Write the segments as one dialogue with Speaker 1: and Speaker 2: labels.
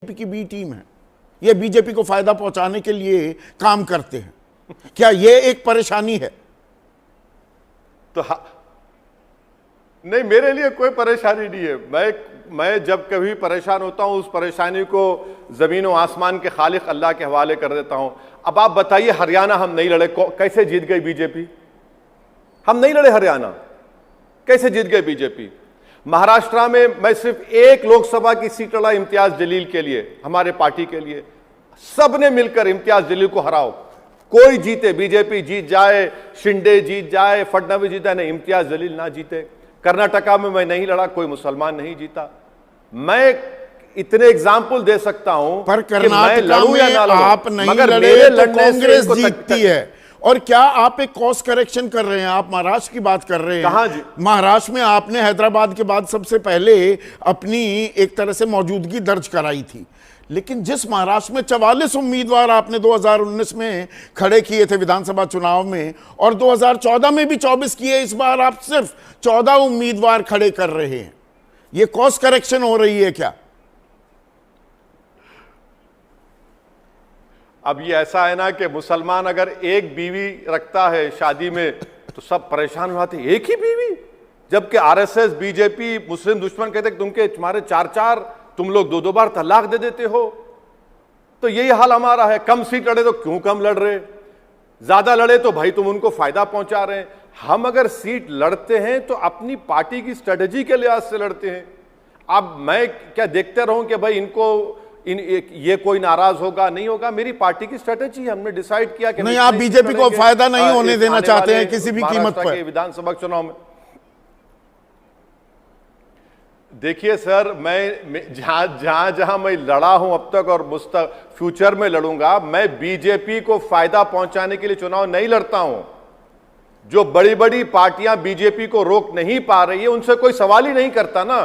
Speaker 1: BJP की B team है, ये बीजेपी को फायदा पहुंचाने के लिए काम करते हैं। क्या ये एक परेशानी है?
Speaker 2: तो नहीं, मेरे लिए कोई परेशानी नहीं है। मैं जब कभी परेशान होता हूं उस परेशानी को जमीन और आसमान के खालिक अल्लाह के हवाले कर देता हूं। अब आप बताइए, हरियाणा हम नहीं लड़े, कैसे जीत गई बीजेपी? हम नहीं लड़े हरियाणा, कैसे जीत गए बीजेपी? महाराष्ट्र में मैं सिर्फ एक लोकसभा की सीट लड़ा इम्तियाज जलील के लिए, हमारे पार्टी के लिए। सबने मिलकर इम्तियाज जलील को हराओ, कोई जीते, बीजेपी जीत जाए, शिंदे जीत जाए, फडणवीस जीता, नहीं इम्तियाज जलील ना जीते। कर्नाटका में मैं नहीं लड़ा, कोई मुसलमान नहीं जीता। मैं इतने एग्जाम्पल दे सकता हूं,
Speaker 1: पर कर्नाटका में आप नहीं लड़े तो कांग्रेस जीतती है। और क्या आप एक कॉस्ट करेक्शन कर रहे हैं? आप महाराष्ट्र की बात कर रहे हैं।
Speaker 2: कहां जी?
Speaker 1: महाराष्ट्र में आपने हैदराबाद के बाद सबसे पहले अपनी एक तरह से मौजूदगी दर्ज कराई थी, लेकिन जिस महाराष्ट्र में 44 उम्मीदवार आपने 2019 में खड़े किए थे विधानसभा चुनाव में, और 2014 में भी 24 किए, इस बार आप सिर्फ 14 उम्मीदवार खड़े कर रहे हैं। यह कॉस्ट करेक्शन हो रही है क्या?
Speaker 2: अब ये ऐसा है ना कि मुसलमान अगर एक बीवी रखता है शादी में तो सब परेशान हो जाते, एक ही बीवी, जबकि आरएसएस, बीजेपी, मुस्लिम दुश्मन कहते तुम्हारे 4-4, तुम लोग 2-2 बार तलाक दे देते हो। तो यही हाल हमारा है। कम सीट लड़े तो क्यों कम लड़ रहे, ज्यादा लड़े तो भाई तुम उनको फायदा पहुंचा रहे हैं। हम अगर सीट लड़ते हैं तो अपनी पार्टी की स्ट्रेटेजी के लिहाज से लड़ते हैं। अब मैं क्या देखते रहूं कि भाई ये कोई नाराज होगा, नहीं होगा? मेरी पार्टी की स्ट्रेटेजी है, हमने डिसाइड किया कि
Speaker 1: नहीं, आप बीजेपी को फायदा नहीं होने देना चाहते हैं किसी भी कीमत पर
Speaker 2: विधानसभा चुनाव में। देखिए सर, मैं जहां मैं लड़ा हूं अब तक और फ्यूचर में लड़ूंगा, मैं बीजेपी को फायदा पहुंचाने के लिए चुनाव नहीं लड़ता हूं। जो बड़ी बड़ी पार्टियां बीजेपी को रोक नहीं पा रही है, उनसे कोई सवाल ही नहीं करता ना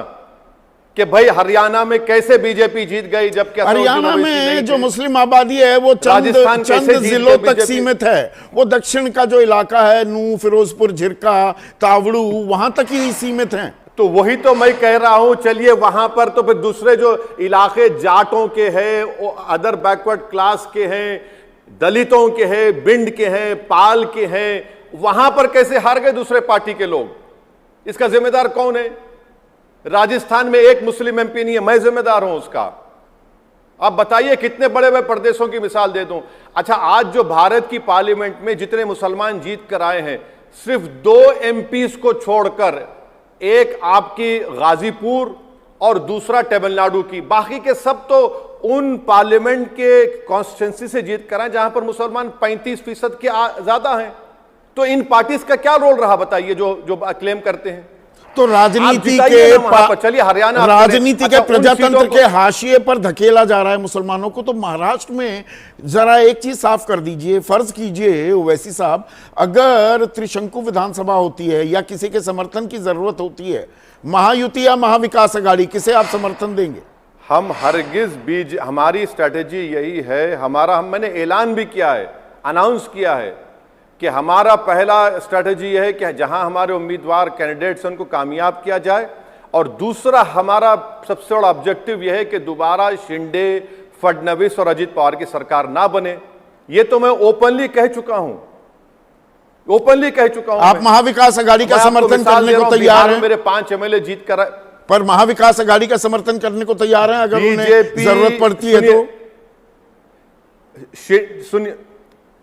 Speaker 2: कि भाई हरियाणा में कैसे बीजेपी जीत गई, जबकि
Speaker 1: हरियाणा में जो मुस्लिम आबादी है वो चंद जिलों तक सीमित है। वो दक्षिण का जो इलाका है, नूह, फिरोजपुर, झिरका, तावड़ू, वहां तक ही सीमित हैं।
Speaker 2: तो वही तो मैं कह रहा हूं, चलिए वहां पर तो फिर दूसरे जो इलाके जाटों के हैं, अदर बैकवर्ड क्लास के हैं, दलितों के हैं, बिंड के हैं, पाल के हैं, वहां पर कैसे हार गए दूसरे पार्टी के लोग? इसका जिम्मेदार कौन है? राजस्थान में एक मुस्लिम एमपी नहीं है, मैं जिम्मेदार हूं उसका। आप बताइए कितने बड़े बड़े प्रदेशों की मिसाल दे दूं। अच्छा, आज जो भारत की पार्लियामेंट में जितने मुसलमान जीत कर आए हैं, सिर्फ 2 एमपीज को छोड़कर, एक आपकी गाजीपुर और दूसरा तमिलनाडु की, बाकी के सब तो उन पार्लियामेंट के कॉन्स्टिट्यूंसी से जीत कर आए जहां पर मुसलमान 35% के ज्यादा हैं। तो इन पार्टीज का क्या रोल रहा बताइए, जो क्लेम करते हैं?
Speaker 1: तो राजनीति के
Speaker 2: चलिए हरियाणा,
Speaker 1: राजनीति के प्रजातंत्र के हाशिए पर धकेला जा रहा है मुसलमानों को। तो महाराष्ट्र में जरा एक चीज साफ कर दीजिए, फर्ज कीजिए ओवैसी साहब, अगर त्रिशंकु विधानसभा होती है या किसी के समर्थन की जरूरत होती है, महायुति या महाविकास अघाड़ी, किसे आप समर्थन देंगे?
Speaker 2: हम हरगिज हमारी स्ट्रैटेजी यही है। मैंने ऐलान भी किया है, अनाउंस किया है कि हमारा पहला स्ट्रैटेजी यह है कि जहां हमारे उम्मीदवार कैंडिडेट्स हैं उनको कामयाब किया जाए, और दूसरा हमारा सबसे बड़ा ऑब्जेक्टिव यह है कि दोबारा शिंदे, फडणवीस और अजित पवार की सरकार ना बने। यह तो मैं ओपनली कह चुका हूं,
Speaker 1: आप महाविकास अघाड़ी का समर्थन करने को तैयार हैं?
Speaker 2: मेरे 5 एमएलए जीत कर,
Speaker 1: पर महाविकास अघाड़ी का समर्थन करने को तैयार हैं अगर उन्हें जरूरत पड़ती है तो?
Speaker 2: सुनिए,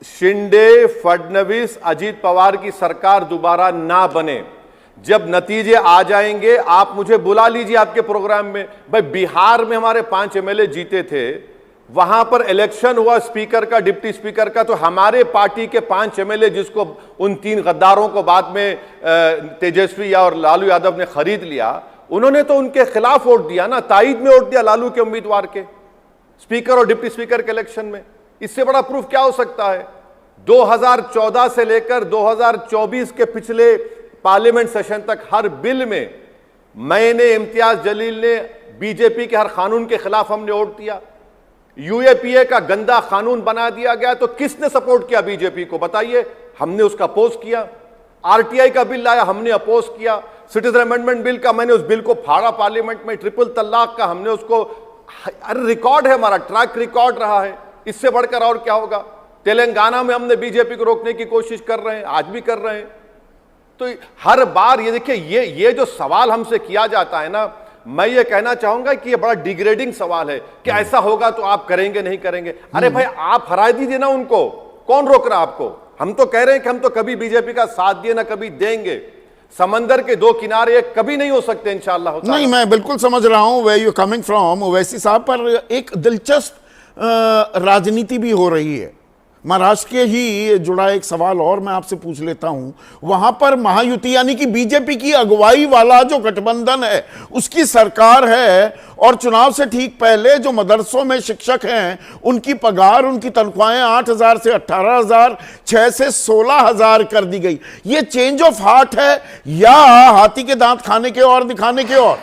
Speaker 2: शिंदे, फडणवीस, अजित पवार की सरकार दोबारा ना बने। जब नतीजे आ जाएंगे आप मुझे बुला लीजिए आपके प्रोग्राम में। भाई बिहार में हमारे 5 एमएलए जीते थे, वहां पर इलेक्शन हुआ स्पीकर का, डिप्टी स्पीकर का, तो हमारे पार्टी के 5 एमएलए, जिसको उन 3 गद्दारों को बाद में तेजस्वी और लालू यादव ने खरीद लिया, उन्होंने तो उनके खिलाफ वोट दिया ना, ताईद में वोट दिया लालू के उम्मीदवार के, स्पीकर और डिप्टी स्पीकर के इलेक्शन में। इससे बड़ा प्रूफ क्या हो सकता है? 2014 से लेकर 2024 के पिछले पार्लियामेंट सेशन तक हर बिल में मैंने, इम्तियाज जलील ने, बीजेपी के हर कानून के खिलाफ हमने वोट दिया। यूएपीए का गंदा कानून बना दिया गया तो किसने सपोर्ट किया बीजेपी को बताइए? हमने उसका अपोज किया। आरटीआई का बिल लाया, हमने अपोज किया। सिटीजन अमेंडमेंट बिल का, मैंने उस बिल को फाड़ा पार्लियामेंट में। ट्रिपल तलाक का हमने उसको अरे रिकॉर्ड है, हमारा ट्रैक रिकॉर्ड रहा है, इससे बढ़कर और क्या होगा। तेलंगाना में हमने बीजेपी को रोकने की कोशिश कर रहे हैं, आज भी कर रहे हैं। तो हर बार ये देखिए, ये जो सवाल हमसे किया जाता है ना, मैं ये कहना चाहूंगा कि ये बड़ा डिग्रेडिंग सवाल है कि ऐसा होगा तो आप करेंगे नहीं करेंगे। अरे भाई आप हरा दीजिए ना उनको, कौन रोक रहा आपको। हम तो कह रहे हैं कि हम तो कभी बीजेपी का साथ दिए ना कभी देंगे। समंदर के दो किनारे एक कभी नहीं हो सकते इंशाअल्लाह।
Speaker 1: नहीं, मैं बिल्कुल समझ रहा हूं way you coming from Owaisi साहब, पर एक दिलचस्प राजनीति भी हो रही है। महाराष्ट्र के ही जुड़ा एक सवाल और मैं आपसे पूछ लेता हूं। वहां पर महायुति यानी कि बीजेपी की अगुवाई वाला जो गठबंधन है उसकी सरकार है, और चुनाव से ठीक पहले जो मदरसों में शिक्षक हैं उनकी पगार, उनकी तनख्वाहें 8,000 से 18,000, 6 से 16,000 कर दी गई। ये चेंज ऑफ हार्ट है या हाथी के दांत खाने के और दिखाने के और?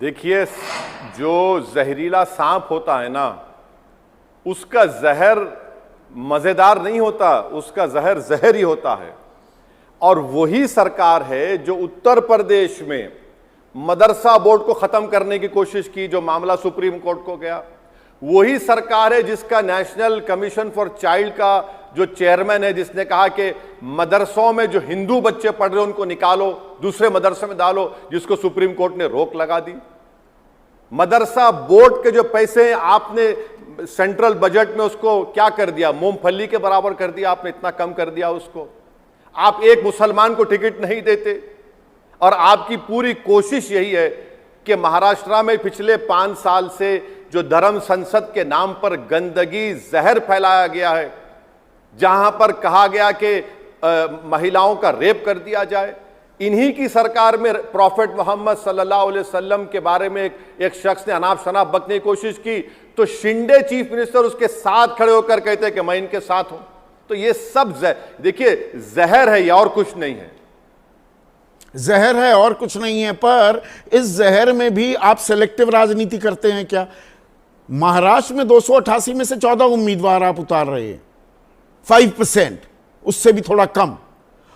Speaker 2: देखिए, जो जहरीला सांप होता है ना, उसका जहर मजेदार नहीं होता, उसका जहर जहर ही होता है। और वही सरकार है जो उत्तर प्रदेश में मदरसा बोर्ड को खत्म करने की कोशिश की, जो मामला सुप्रीम कोर्ट को गया। वही सरकार है जिसका नेशनल कमीशन फॉर चाइल्ड का जो चेयरमैन है, जिसने कहा कि मदरसों में जो हिंदू बच्चे पढ़ रहे उनको निकालो, दूसरे मदरसे में डालो, जिसको सुप्रीम कोर्ट ने रोक लगा दी। मदरसा बोर्ड के जो पैसे आपने सेंट्रल बजट में उसको क्या कर दिया, मूंगफली के बराबर कर दिया आपने, इतना कम कर दिया उसको। आप एक मुसलमान को टिकट नहीं देते, और आपकी पूरी कोशिश यही है कि महाराष्ट्र में पिछले 5 साल से जो धर्म संसद के नाम पर गंदगी जहर फैलाया गया है, जहां पर कहा गया कि महिलाओं का रेप कर दिया जाए, इन्हीं की सरकार में प्रॉफेट मोहम्मद सल्लल्लाहु अलैहि वसल्लम के बारे में एक शख्स ने अनाप शनाप बकने की कोशिश की, तो शिंदे चीफ मिनिस्टर उसके साथ खड़े होकर कहते हैं कि मैं इनके साथ हूं। तो ये सब देखिए जहर है, ये और कुछ नहीं है।
Speaker 1: जहर है और कुछ नहीं है, पर इस जहर में भी आप सेलेक्टिव राजनीति करते हैं क्या? महाराष्ट्र में 288 में से 14 उम्मीदवार आप उतार रहे हैं, 5%, उससे भी थोड़ा कम।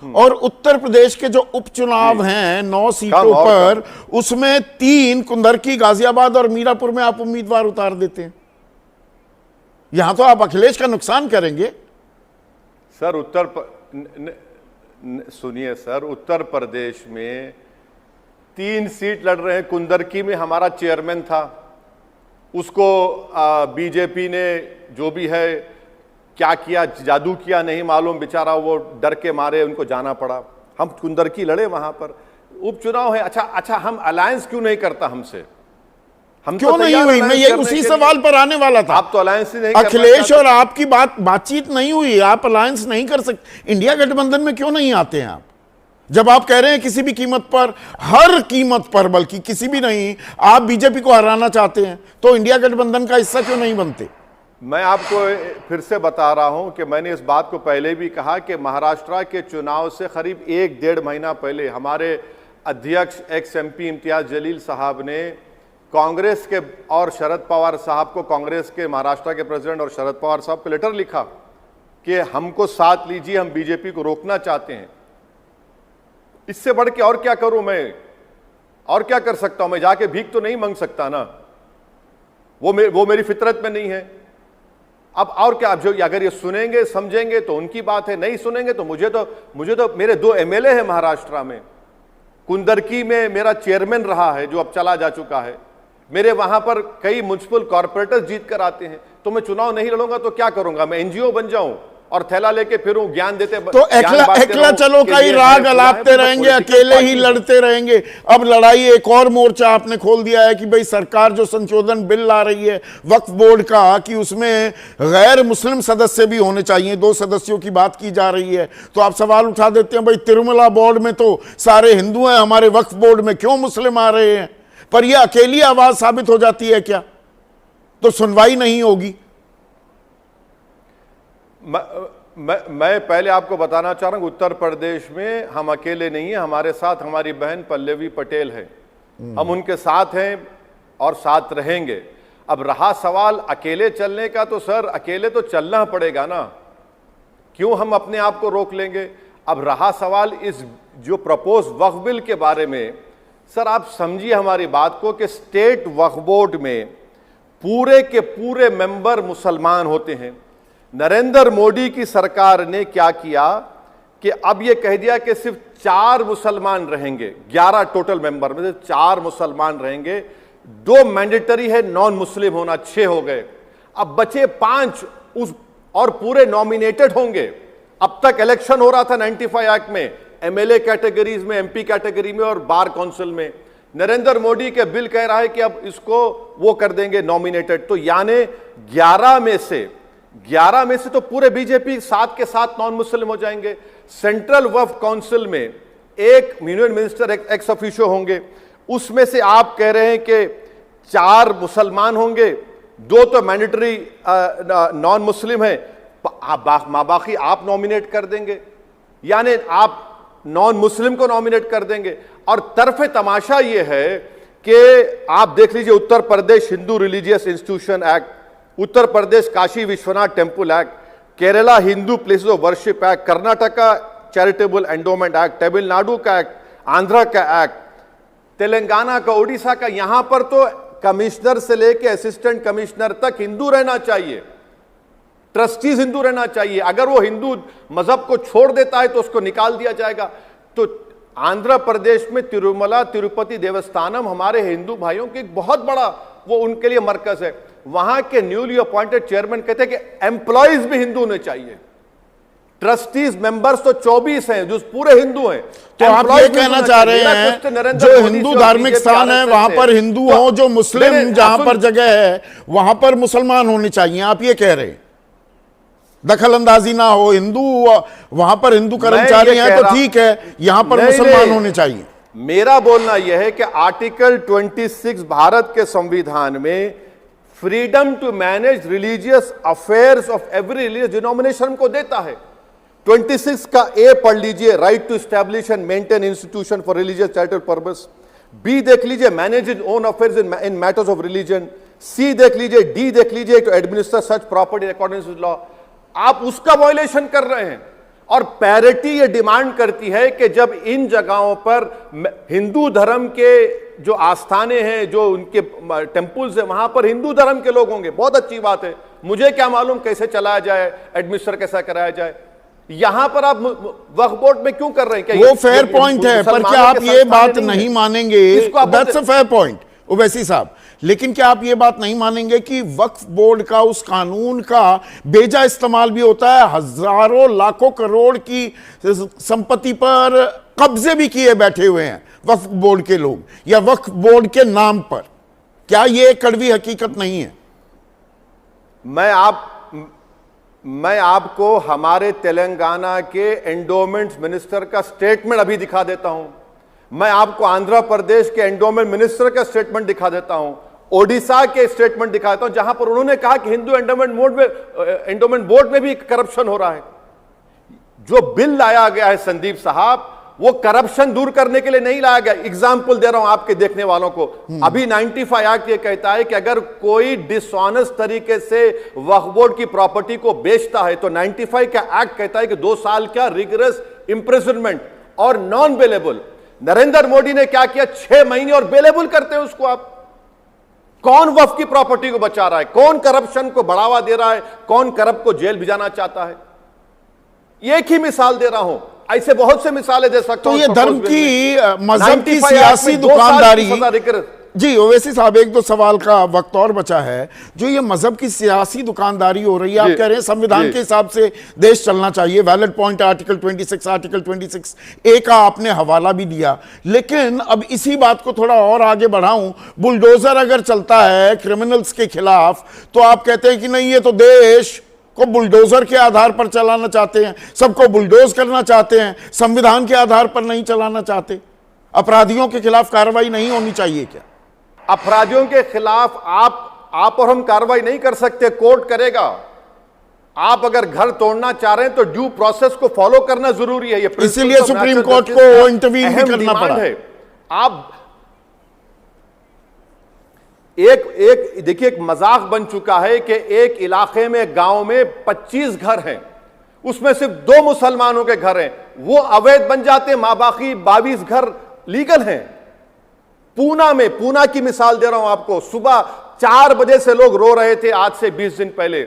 Speaker 1: और उत्तर प्रदेश के जो उपचुनाव हैं 9 सीटों पर, उसमें 3 कुंदरकी, गाजियाबाद और मीरापुर में आप उम्मीदवार उतार देते हैं। यहां तो आप अखिलेश का नुकसान करेंगे।
Speaker 2: सर सुनिए सर, उत्तर प्रदेश में 3 सीट लड़ रहे हैं। कुंदरकी में हमारा चेयरमैन था, उसको बीजेपी ने जो भी है क्या किया, जादू किया नहीं मालूम, बेचारा वो डर के मारे उनको जाना पड़ा। हम कुंदरकी लड़े, वहां पर उपचुनाव है। अच्छा हम अलायंस क्यों नहीं करता हमसे? हम
Speaker 1: क्यों नहीं हुई? मैं ये उसी सवाल पर आने वाला था।
Speaker 2: आप तो अलायंस ही नहीं,
Speaker 1: अखिलेश और आपकी बातचीत नहीं हुई, आप अलायंस नहीं कर सकते। इंडिया गठबंधन में क्यों नहीं आते हैं आप? जब आप कह रहे हैं किसी भी कीमत पर, हर कीमत पर, बल्कि किसी भी नहीं, आप बीजेपी को हराना चाहते हैं, तो इंडिया गठबंधन का हिस्सा क्यों नहीं बनते?
Speaker 2: मैं आपको फिर से बता रहा हूं कि मैंने इस बात को पहले भी कहा कि महाराष्ट्र के चुनाव से करीब 1-1.5 महीना पहले हमारे अध्यक्ष एक्स एमपी इम्तियाज जलील साहब ने कांग्रेस के और शरद पवार साहब को, कांग्रेस के महाराष्ट्र के प्रेसिडेंट और शरद पवार साहब को लेटर लिखा कि हमको साथ लीजिए, हम बीजेपी को रोकना चाहते हैं। इससे बढ़ के और क्या करूं मैं? और क्या कर सकता हूं मैं? जाके भीख तो नहीं मांग सकता ना, वो मेरी फितरत में नहीं है। अब और क्या, जो अगर ये सुनेंगे समझेंगे तो उनकी बात है, नहीं सुनेंगे तो मुझे तो मेरे 2 एमएलए हैं महाराष्ट्र में। कुंदरकी में मेरा चेयरमैन रहा है जो अब चला जा चुका है। मेरे वहां पर कई म्युनिसिपल कॉर्पोरेटर्स जीत कर आते हैं। तो मैं चुनाव नहीं लड़ूंगा तो क्या करूंगा? मैं एनजीओ बन जाऊं और थैला लेके फिरूं, ज्ञान देते,
Speaker 1: तो एकला चलो का ही राग अलापते रहेंगे, अकेले ही लड़ते रहेंगे। अब लड़ाई एक और मोर्चा आपने खोल दिया है कि भाई सरकार जो संशोधन बिल ला रही है वक्फ बोर्ड का, कि उसमें गैर मुस्लिम सदस्य भी होने चाहिए, 2 सदस्यों की बात की जा रही है। तो आप सवाल उठा देते हैं भाई तिरुमला बोर्ड में तो सारे हिंदू हैं, हमारे वक्फ बोर्ड में क्यों मुस्लिम आ रहे हैं? पर यह अकेली आवाज साबित हो जाती है क्या? तो सुनवाई नहीं होगी।
Speaker 2: मैं पहले आपको बताना चाह रहा हूं, उत्तर प्रदेश में हम अकेले नहीं हैं, हमारे साथ हमारी बहन पल्लवी पटेल है। हम उनके साथ हैं और साथ रहेंगे। अब रहा सवाल अकेले चलने का, तो सर अकेले तो चलना पड़ेगा ना, क्यों हम अपने आप को रोक लेंगे? अब रहा सवाल इस जो प्रपोज वक्फ बिल के बारे में, सर आप समझिए हमारी बात को कि स्टेट वक्फ बोर्ड में पूरे के पूरे मेंबर मुसलमान होते हैं। नरेंद्र मोदी की सरकार ने क्या किया कि अब यह कह दिया कि सिर्फ 4 मुसलमान रहेंगे, 11 टोटल मेंबर में से 4 मुसलमान रहेंगे, 2 मैंडेटरी है, नॉन मुस्लिम होना, 6 हो गए। अब बचे 5 उस और पूरे नॉमिनेटेड होंगे। अब तक इलेक्शन हो रहा था 95 एक्ट में, एमएलए कैटेगरीज में, एमपी कैटेगरी में और बार काउंसिल में। नरेंद्र मोदी के बिल कह रहा है कि अब इसको वो कर देंगे नॉमिनेटेड। तो यानी 11 में से तो पूरे बीजेपी 7 के 7 नॉन मुस्लिम हो जाएंगे। सेंट्रल वक्फ काउंसिल में एक यूनियन मिनिस्टर एक्स ऑफिशियो होंगे, उसमें से आप कह रहे हैं कि 4 मुसलमान होंगे, 2 तो मैंडेटरी नॉन मुस्लिम है, बाकी आप नॉमिनेट कर देंगे, यानी आप नॉन मुस्लिम को नॉमिनेट कर देंगे। और तरफे तमाशा यह है कि आप देख लीजिए Uttar Pradesh Hindu religious institution act, Uttar Pradesh Kashi Vishwanath temple act, Kerala Hindu places of worship act, Karnataka charitable endowment act, Tamil Nadu का एक्ट, आंध्रा का एक्ट, तेलंगाना का, ओडिशा का। यहां पर तो कमिश्नर से लेकर असिस्टेंट कमिश्नर तक हिंदू रहना चाहिए, ट्रस्टीज हिंदू रहना चाहिए। अगर वो हिंदू मजहब को छोड़ देता है तो उसको निकाल दिया जाएगा। तो आंध्र प्रदेश में तिरुमला तिरुपति देवस्थानम हमारे हिंदू भाइयों के एक बहुत बड़ा वो उनके लिए मरकज है। वहां के न्यूली अपॉइंटेड चेयरमैन कहते हैं कि एम्प्लॉइज भी हिंदू होने चाहिए। ट्रस्टीज मेंबर्स तो 24 हैं जो पूरे हिंदू हैं।
Speaker 1: तो आप ये कहना चाह रहे हैं जो हिंदू धार्मिक स्थान है वहां पर हिंदू हो, जो मुस्लिम जहां पर जगह है वहां पर मुसलमान होने चाहिए, आप ये कह रहे हैं? दखल अंदाजी ना हो, हिंदू वहां पर हिंदू कर्मचारी हैं तो ठीक है, यहां पर मुसलमान होने चाहिए।
Speaker 2: मेरा बोलना यह है कि आर्टिकल 26 भारत के संविधान में freedom to manage religious affairs of every religious denomination को देता है। 26 का ए पढ़ लीजिए, right to establish and maintain institution for religious charitable purpose. B देख लीजिए, manage in own affairs in matters of religion. C देख लीजिए, डी देख लीजिए, to administer such property according to law. आप उसका वायलेशन कर रहे हैं। और पैरिटी ये डिमांड करती है कि जब इन जगहों पर हिंदू धर्म के जो आस्थाने हैं, जो उनके टेंपल्स हैं, वहां पर हिंदू धर्म के लोग होंगे, बहुत अच्छी बात है। मुझे क्या मालूम कैसे चलाया जाए, एडमिनिस्टर कैसा कराया जाए। यहां पर आप वक्फ बोर्ड में क्यों कर रहे हैं?
Speaker 1: वो फेयर पॉइंट है, पर क्या आप ये बात नहीं मानेंगे? That's a fair point Owaisi साहब, लेकिन क्या आप ये बात नहीं मानेंगे कि वक्फ बोर्ड का, उस कानून का बेजा इस्तेमाल भी होता है? हजारों लाखों करोड़ की संपत्ति पर कब्जे भी किए बैठे हुए हैं वक्फ बोर्ड के लोग, या वक्फ बोर्ड के नाम पर। क्या ये कड़वी हकीकत नहीं है?
Speaker 2: मैं आपको हमारे तेलंगाना के एंडोमेंट्स मिनिस्टर का स्टेटमेंट अभी दिखा देता हूं। मैं आपको आंध्र प्रदेश के एंडोमेंट मिनिस्टर का स्टेटमेंट दिखा देता हूं, ओडिशा के स्टेटमेंट दिखाता हूं, जहां पर उन्होंने कहा कि हिंदू एंडोमेंट बोर्ड में भी करप्शन हो रहा है। जो बिल लाया गया है संदीप साहब, वो करप्शन दूर करने के लिए नहीं लाया गया। एग्जाम्पल दे रहा हूं आपके देखने वालों को। अभी 95 एक्ट ये कहता है कि अगर कोई डिसऑनेस्ट तरीके से वक्फ बोर्ड की प्रॉपर्टी को बेचता है तो 95 का एक्ट कहता है कि 2 साल का रिगरस इंप्रिजनमेंट और नॉन बेलेबल। नरेंद्र मोदी ने क्या किया? 6 महीने और बेलेबल करते हैं उसको। आप कौन वक्फ की प्रॉपर्टी को बचा रहा है? कौन करप्शन को बढ़ावा दे रहा है? कौन करप्ट को जेल भिजाना चाहता है? एक ही मिसाल दे रहा हूं, ऐसे बहुत से मिसालें दे सकता हूं।
Speaker 1: तो ये धर्म की, मजहब की सियासी दुकानदारी। जी ओवैसी साहब, 1-2 सवाल का वक्त और बचा है। जो ये मजहब की सियासी दुकानदारी हो रही है, आप कह रहे हैं संविधान के हिसाब से देश चलना चाहिए, valid point article 26, article 26A का आपने हवाला भी दिया। लेकिन अब इसी बात को थोड़ा और आगे बढ़ाऊं, बुलडोजर अगर चलता है क्रिमिनल्स के खिलाफ तो आप कहते हैं कि नहीं, ये तो देश को बुलडोजर के आधार पर चलाना चाहते हैं, सबको बुलडोज करना चाहते हैं, संविधान के आधार पर नहीं चलाना चाहते। अपराधियों के खिलाफ कार्रवाई नहीं होनी चाहिए क्या?
Speaker 2: अपराधियों के खिलाफ आप और हम कार्रवाई नहीं कर सकते, कोर्ट करेगा। आप अगर घर तोड़ना चाह रहे हैं तो ड्यू प्रोसेस को फॉलो करना जरूरी है। ये
Speaker 1: इसीलिए सुप्रीम कोर्ट को इंटरवीन भी करना पड़ा है।
Speaker 2: आप एक देखिए, एक मजाक बन चुका है कि एक इलाके में, गांव में 25 घर हैं, उसमें सिर्फ 2 मुसलमानों के घर हैं, वो अवैध बन जाते हैं, बाकी 22 घर लीगल हैं। पूना में, पूना की मिसाल दे रहा हूं आपको, सुबह 4 बजे से लोग रो रहे थे आज से 20 दिन पहले।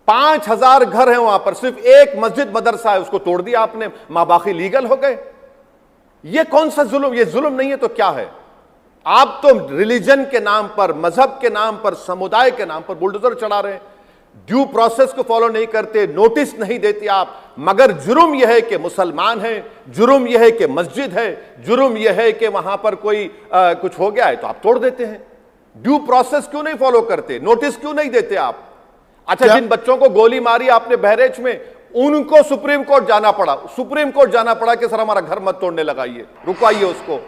Speaker 2: 5000 घर हैं वहां पर, सिर्फ एक मस्जिद मदरसा है, उसको तोड़ दिया आपने, मां बाकी लीगल हो गए। ये कौन सा जुल्म? ये जुल्म नहीं है तो क्या है? आप तो रिलीजन के नाम पर, मजहब के नाम पर, समुदाय के नाम पर बुलडोजर चढ़ा रहे हैं, ड्यू प्रोसेस को फॉलो नहीं करते, नोटिस नहीं देते आप। मगर जुर्म यह है कि मुसलमान है, जुर्म यह है कि मस्जिद है, जुर्म यह है कि वहां पर कोई कुछ हो गया है तो आप तोड़ देते हैं। ड्यू प्रोसेस क्यों नहीं फॉलो करते? नोटिस क्यों नहीं देते आप? अच्छा, जिन बच्चों को गोली मारी आपने बहरेच में, उनको सुप्रीम कोर्ट जाना पड़ा, सुप्रीम कोर्ट जाना पड़ा कि सर हमारा घर मत तोड़ने लगाइए, रुकवाइए उसको।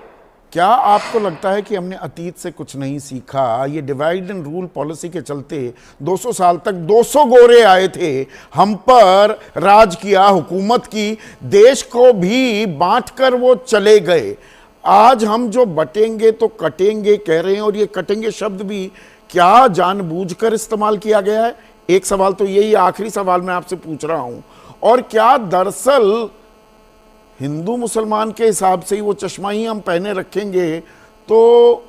Speaker 1: क्या आपको लगता है कि हमने अतीत से कुछ नहीं सीखा? ये डिवाइड एंड रूल पॉलिसी के चलते 200 साल तक 200 गोरे आए थे, हम पर राज किया, हुकूमत की, देश को भी बांटकर वो चले गए। आज हम जो बटेंगे तो कटेंगे कह रहे हैं, और ये कटेंगे शब्द भी क्या जानबूझकर इस्तेमाल किया गया है? एक सवाल तो यही, आखिरी सवाल मैं आपसे पूछ रहा हूं। और क्या दरअसल हिंदू मुसलमान के हिसाब से ही वो चश्मा ही हम पहने रखेंगे तो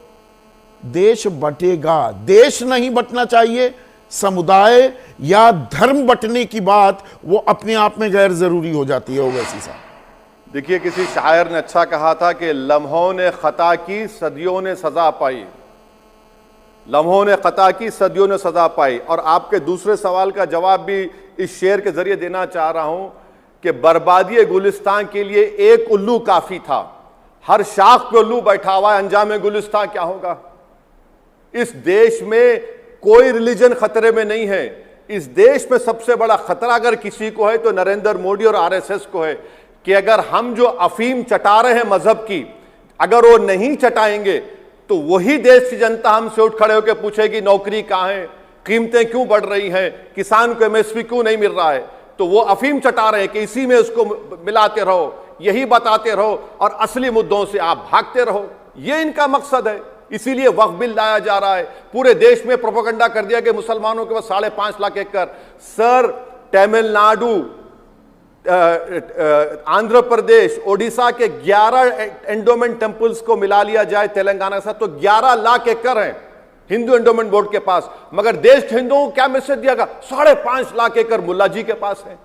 Speaker 1: देश बटेगा? देश नहीं बटना चाहिए, समुदाय या धर्म बटने की बात वो अपने आप में गैर जरूरी हो जाती है। ओवैसी साहब,
Speaker 2: देखिए, किसी शायर ने अच्छा कहा था कि लम्हों ने खता की, सदियों ने सजा पाई। लम्हों ने खता की, सदियों ने सजा पाई। और आपके दूसरे सवाल का जवाब भी इस शेर के जरिए देना चाह रहा हूं कि बर्बादी गुलिस्तान के लिए एक उल्लू काफी था, हर शाख पे उल्लू बैठा हुआ है, अंजाम गुलिस्तान क्या होगा? इस देश में कोई रिलीजन खतरे में नहीं है। इस देश में सबसे बड़ा खतरा अगर किसी को है तो नरेंद्र मोदी और आरएसएस को है कि अगर हम जो अफीम चटा रहे हैं मजहब की, अगर वो नहीं चटाएंगे तो वही देश की जनता हमसे उठ खड़े होकर पूछेगी नौकरी कहां है, कीमतें क्यों बढ़ रही हैं, किसान को एमएसपी क्यों नहीं मिल रहा है। तो वो अफीम चटा रहे हैं कि इसी में उसको मिलाते रहो, यही बताते रहो और असली मुद्दों से आप भागते रहो। ये इनका मकसद है। इसीलिए वक्फ बिल लाया जा रहा है। पूरे देश में प्रोपेगेंडा कर दिया कि मुसलमानों के पास 5.5 लाख एकड़। सर, तमिलनाडु, आंध्र प्रदेश, ओडिशा के 11 एंडोमेंट टेंपल्स को मिला लिया जाए तेलंगाना के साथ तो 11 लाख एकड़ हैं हिंदू एंडोमेंट बोर्ड के पास। मगर देश के हिंदुओं को क्या मैसेज दिया गया? 5.5 लाख एकड़ मुल्ला जी के पास है।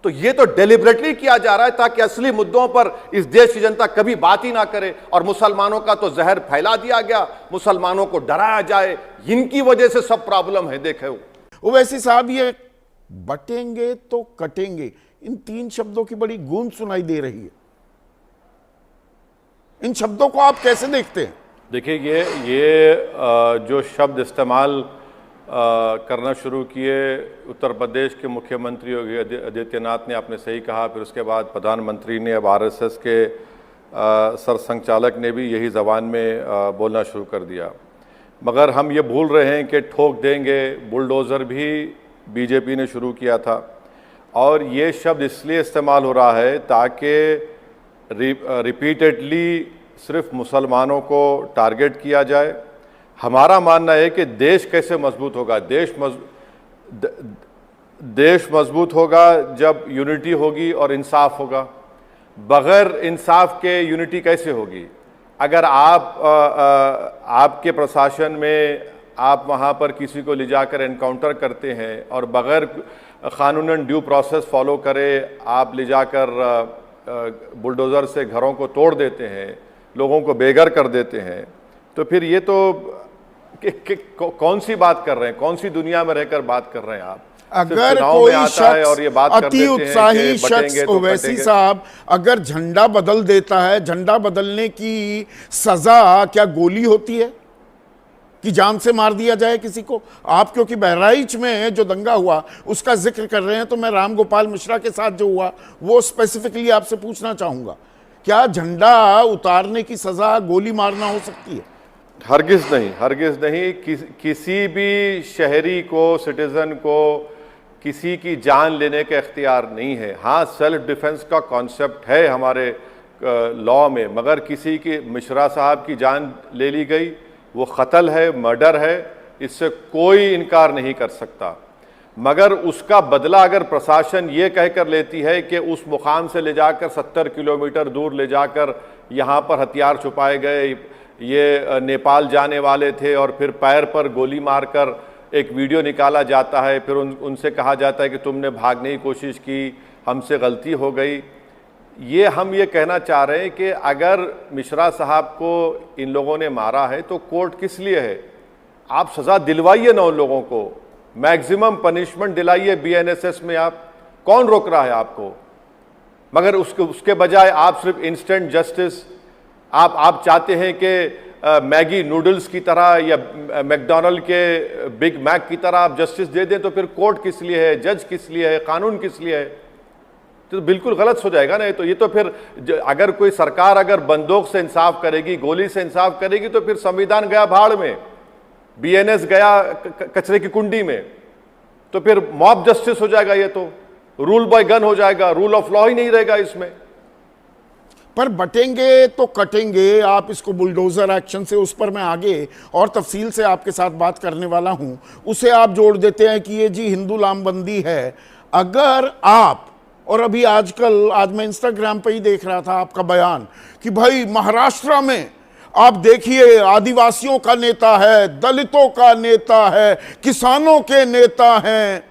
Speaker 2: तो ये तो डेलिबरेटली किया जा रहा है ताकि असली मुद्दों पर इस देश की जनता कभी बात ही ना करे। और मुसलमानों का तो जहर फैला दिया गया, मुसलमानों को डराया जाए, इनकी वजह से सब प्रॉब्लम है। देखे
Speaker 1: ओवैसी साहब, ये बटेंगे तो कटेंगे, इन 3 शब्दों की बड़ी गूंज सुनाई दे रही है। इन शब्दों को आप कैसे देखते हैं?
Speaker 2: देखिए, ये जो शब्द इस्तेमाल करना शुरू किए उत्तर प्रदेश के मुख्यमंत्री योगी आदित्यनाथ ने, आपने सही कहा, फिर उसके बाद प्रधानमंत्री ने, अब आरएसएस के सरसंघचालक ने भी यही ज़बान में बोलना शुरू कर दिया। मगर हम ये भूल रहे हैं कि ठोक देंगे, बुलडोज़र भी बीजेपी ने शुरू किया था। और ये शब्द इसलिए इस्तेमाल हो रहा है ताकि रिपीटेडली सिर्फ मुसलमानों को टारगेट किया जाए। हमारा मानना है कि देश कैसे मजबूत होगा? देश मजबूत होगा जब यूनिटी होगी और इंसाफ होगा। बगैर इंसाफ के यूनिटी कैसे होगी? अगर आपके प्रशासन में आप वहाँ पर किसी को ले जाकर एनकाउंटर करते हैं और बगैर कानूनन ड्यू प्रोसेस फॉलो करे आप ले जाकर बुलडोज़र से घरों को तोड़ देते हैं, लोगों को बेघर कर देते हैं, तो फिर ये तो कौन सी बात कर रहे हैं? कौन सी दुनिया में रहकर बात कर रहे हैं आप?
Speaker 1: अगर कोई शख्स अति उत्साही शख्स ओवैसी साहब अगर झंडा बदल देता है, झंडा बदलने की सजा क्या गोली होती है कि जान से मार दिया जाए किसी को? आप क्योंकि बहराइच में जो दंगा हुआ उसका जिक्र कर रहे हैं, तो मैं राम गोपाल मिश्रा के साथ जो हुआ वो स्पेसिफिकली आपसे पूछना चाहूंगा, क्या झंडा उतारने की सजा गोली मारना हो सकती है?
Speaker 2: हरगिज नहीं, हरगिज नहीं। किसी भी शहरी को, सिटीजन को किसी की जान लेने का इख्तियार नहीं है। हाँ, सेल्फ डिफेंस का कॉन्सेप्ट है हमारे लॉ में, मगर किसी की, मिश्रा साहब की जान ले ली गई, वो कत्ल है, मर्डर है, इससे कोई इनकार नहीं कर सकता। मगर उसका बदला अगर प्रशासन ये कहकर लेती है कि उस मुकाम से ले जाकर 70 किलोमीटर दूर ले जाकर यहाँ पर हथियार छुपाए गए, ये नेपाल जाने वाले थे और फिर पैर पर गोली मारकर एक वीडियो निकाला जाता है, फिर उनसे कहा जाता है कि तुमने भागने की कोशिश की, हमसे गलती हो गई। हम ये कहना चाह रहे हैं कि अगर मिश्रा साहब को इन लोगों ने मारा है तो कोर्ट किस लिए है? आप सज़ा दिलवाइए ना उन लोगों को, मैक्सिमम पनिशमेंट दिलाइए बीएनएसएस में। आप कौन रोक रहा है आपको? मगर उसके बजाय आप सिर्फ इंस्टेंट जस्टिस, आप चाहते हैं कि मैगी नूडल्स की तरह या मैकडॉनल्ड के बिग मैक की तरह आप जस्टिस दे दें, तो फिर कोर्ट किस लिए है, जज किस लिए है, कानून किस लिए है? तो बिल्कुल गलत हो जाएगा ना ये तो फिर अगर कोई सरकार अगर बंदूक से इंसाफ करेगी, गोली से इंसाफ करेगी, तो फिर संविधान गया भाड़ में, बीएनएस गया कचरे की कुंडी में, तो फिर मॉब जस्टिस हो जाएगा, ये तो रूल बाय गन हो जाएगा, रूल ऑफ लॉ ही नहीं रहेगा इसमें।
Speaker 1: पर बटेंगे तो कटेंगे, आप इसको बुलडोजर एक्शन से, उस पर मैं आगे और तफसील से आपके साथ बात करने वाला हूं। उसे आप जोड़ देते हैं कि ये जी हिंदू लामबंदी है। अगर आप, और अभी आजकल, आज मैं इंस्टाग्राम पे ही देख रहा था आपका बयान कि भाई महाराष्ट्र में आप देखिए आदिवासियों का नेता है, दलितों का नेता है, किसानों के नेता हैं,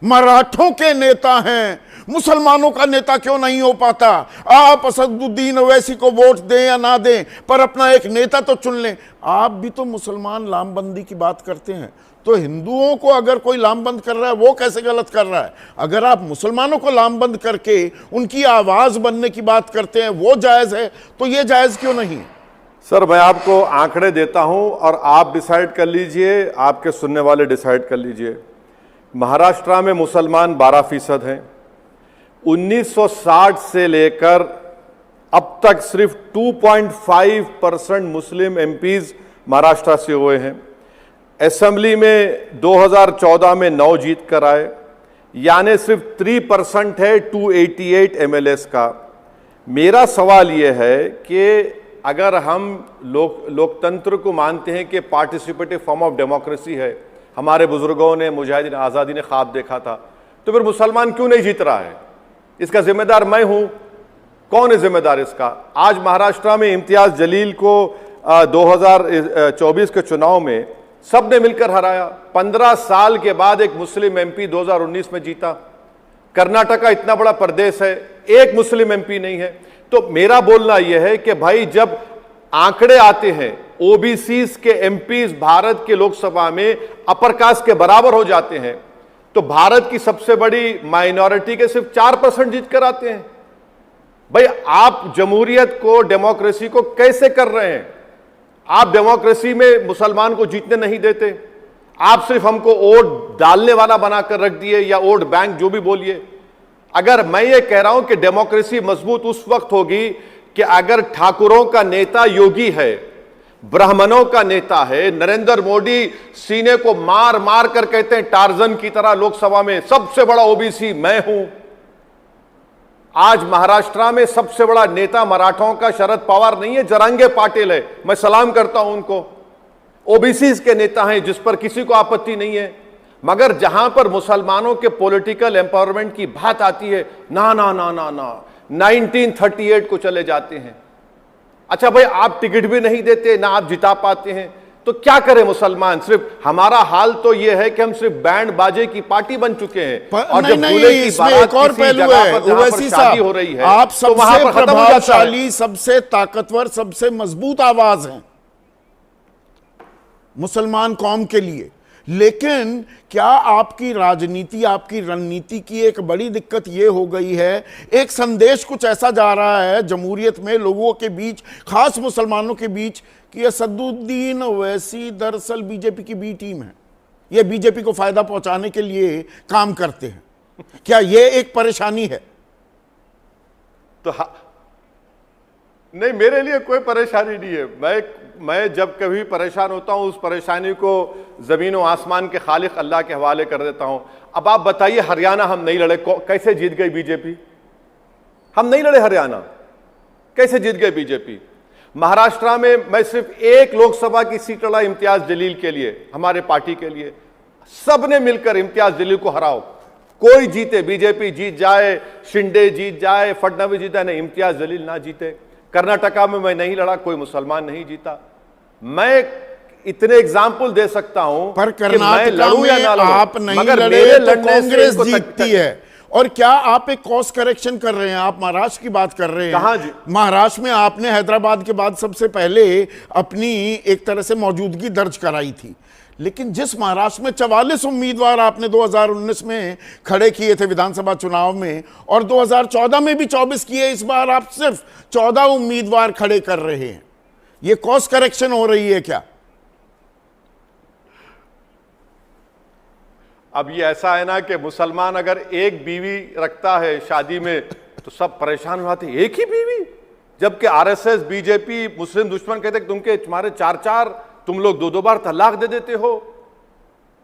Speaker 1: मराठों के नेता हैं, मुसलमानों का नेता क्यों नहीं हो पाता? आप असदुद्दीन ओवैसी को वोट दें या ना दें, पर अपना एक नेता तो चुन लें। आप भी तो मुसलमान लामबंदी की बात करते हैं, तो हिंदुओं को अगर कोई लामबंद कर रहा है वो कैसे गलत कर रहा है? अगर आप मुसलमानों को लामबंद करके उनकी आवाज बनने की बात करते हैं वो जायज है, तो ये जायज क्यों नहीं?
Speaker 2: सर, मैं आपको आंकड़े देता हूं और आप डिसाइड कर लीजिए, आपके सुनने वाले डिसाइड कर लीजिए। महाराष्ट्र में मुसलमान 12% हैं। 1960 से लेकर अब तक सिर्फ 2.5% मुस्लिम एमपीज महाराष्ट्र से हुए हैं। असेंबली में 2014 में 9 जीत कर आए, यानी सिर्फ 3% है 288 एमएलएस का। मेरा सवाल यह है कि अगर हम लोकतंत्र को मानते हैं कि पार्टिसिपेटिव फॉर्म ऑफ डेमोक्रेसी है, हमारे बुजुर्गों ने, मुजाहिदीन आज़ादी ने ख्वाब देखा था, तो फिर मुसलमान क्यों नहीं जीत रहा है? इसका जिम्मेदार मैं हूं। कौन है जिम्मेदार इसका? आज महाराष्ट्र में इम्तियाज जलील को 2024 के चुनाव में सबने मिलकर हराया। 15 साल के बाद एक मुस्लिम एमपी 2019 में जीता। कर्नाटका इतना बड़ा प्रदेश है, एक मुस्लिम एमपी नहीं है। तो मेरा बोलना यह है कि भाई जब आंकड़े आते हैं ओबीसीज के एमपीज भारत के लोकसभा में अपर कास्ट के बराबर हो जाते हैं, तो भारत की सबसे बड़ी माइनॉरिटी के सिर्फ 4% जीत कर आते हैं। भाई आप जमहूरियत को, डेमोक्रेसी को कैसे कर रहे हैं? आप डेमोक्रेसी में मुसलमान को जीतने नहीं देते, आप सिर्फ हमको वोट डालने वाला बनाकर रख दिए, या वोट बैंक, जो भी बोलिए। अगर मैं ये कह रहा हूं कि डेमोक्रेसी मजबूत उस वक्त होगी कि अगर ठाकुरों का नेता योगी है, ब्राह्मणों का नेता है, नरेंद्र मोदी सीने को मार मार कर कहते हैं टार्जन की तरह लोकसभा में सबसे बड़ा ओबीसी मैं हूं। आज महाराष्ट्र में सबसे बड़ा नेता मराठों का शरद पवार नहीं है, जरांगे पाटिल है। मैं सलाम करता हूं उनको। ओबीसी के नेता हैं जिस पर किसी को आपत्ति नहीं है। मगर जहां पर मुसलमानों के पॉलिटिकल एम्पावरमेंट की बात आती है, ना ना ना ना ना 1938 को चले जाते हैं। अच्छा भाई, आप टिकट भी नहीं देते, ना आप जिता पाते हैं, तो क्या करें मुसलमान? सिर्फ हमारा हाल तो यह है कि हम सिर्फ बैंड बाजे की पार्टी बन चुके हैं। और जब दूल्हे की बारात
Speaker 1: एक और पहलू है, शादी
Speaker 2: हो रही है,
Speaker 1: आप
Speaker 2: तो वहां पर
Speaker 1: प्रभावशाली, सबसे ताकतवर, सबसे मजबूत आवाज हैं मुसलमान कौम के लिए। लेकिन क्या आपकी राजनीति, आपकी रणनीति की एक बड़ी दिक्कत यह हो गई है, एक संदेश कुछ ऐसा जा रहा है जमहूरियत में लोगों के बीच, खास मुसलमानों के बीच, कि असदुद्दीन ओवैसी दरअसल बीजेपी की बी टीम है, ये बीजेपी को फायदा पहुंचाने के लिए काम करते हैं। क्या यह एक परेशानी है?
Speaker 2: तो नहीं, मेरे लिए कोई परेशानी नहीं है। मैं जब कभी परेशान होता हूं, उस परेशानी को जमीन और आसमान के खालिक अल्लाह के हवाले कर देता हूं। अब आप बताइए, हरियाणा हम नहीं लड़े, कैसे जीत गई बीजेपी? हम नहीं लड़े हरियाणा, कैसे जीत गए बीजेपी? महाराष्ट्र में मैं सिर्फ एक लोकसभा की सीट लड़ा इम्तियाज जलील के लिए, हमारे पार्टी के लिए। सबने मिलकर इम्तियाज जलील को हराओ, कोई जीते, बीजेपी जीत जाए, शिंदे जीत जाए, फडणवीस जीता, नहीं, इम्तियाज जलील ना जीते। कर्नाटका में मैं नहीं लड़ा, कोई मुसलमान नहीं जीता। मैं इतने एग्जाम्पल दे सकता हूं
Speaker 1: पर
Speaker 2: कि मैं
Speaker 1: कर्नाटक
Speaker 2: लड़ूं या
Speaker 1: में
Speaker 2: ना लड़ूं,
Speaker 1: आप नहीं
Speaker 2: मगर
Speaker 1: लड़े
Speaker 2: मेरे
Speaker 1: तो
Speaker 2: लड़ने से
Speaker 1: कांग्रेस
Speaker 2: इनको
Speaker 1: जीतती है। और क्या आप एक कॉस्ट करेक्शन कर रहे हैं? आप महाराष्ट्र की बात कर रहे हैं।
Speaker 2: कहां जी?
Speaker 1: महाराष्ट्र में आपने हैदराबाद के बाद सबसे पहले अपनी एक तरह से मौजूदगी दर्ज कराई थी, लेकिन जिस महाराष्ट्र में 44 उम्मीदवार आपने 2019 में खड़े किए थे विधानसभा चुनाव में, और 2014 में भी 24 किए, इस बार आप सिर्फ 14 उम्मीदवार खड़े कर रहे हैं। यह कॉस्ट करेक्शन हो रही है क्या?
Speaker 2: अब ये ऐसा है ना कि मुसलमान अगर एक बीवी रखता है शादी में तो सब परेशान हो जाते, एक ही बीवी, जबकि आरएसएस बीजेपी मुस्लिम दुश्मन कहते तुमके तुम्हारे 4-4, तुम लोग 2-2 बार तलाक दे देते हो।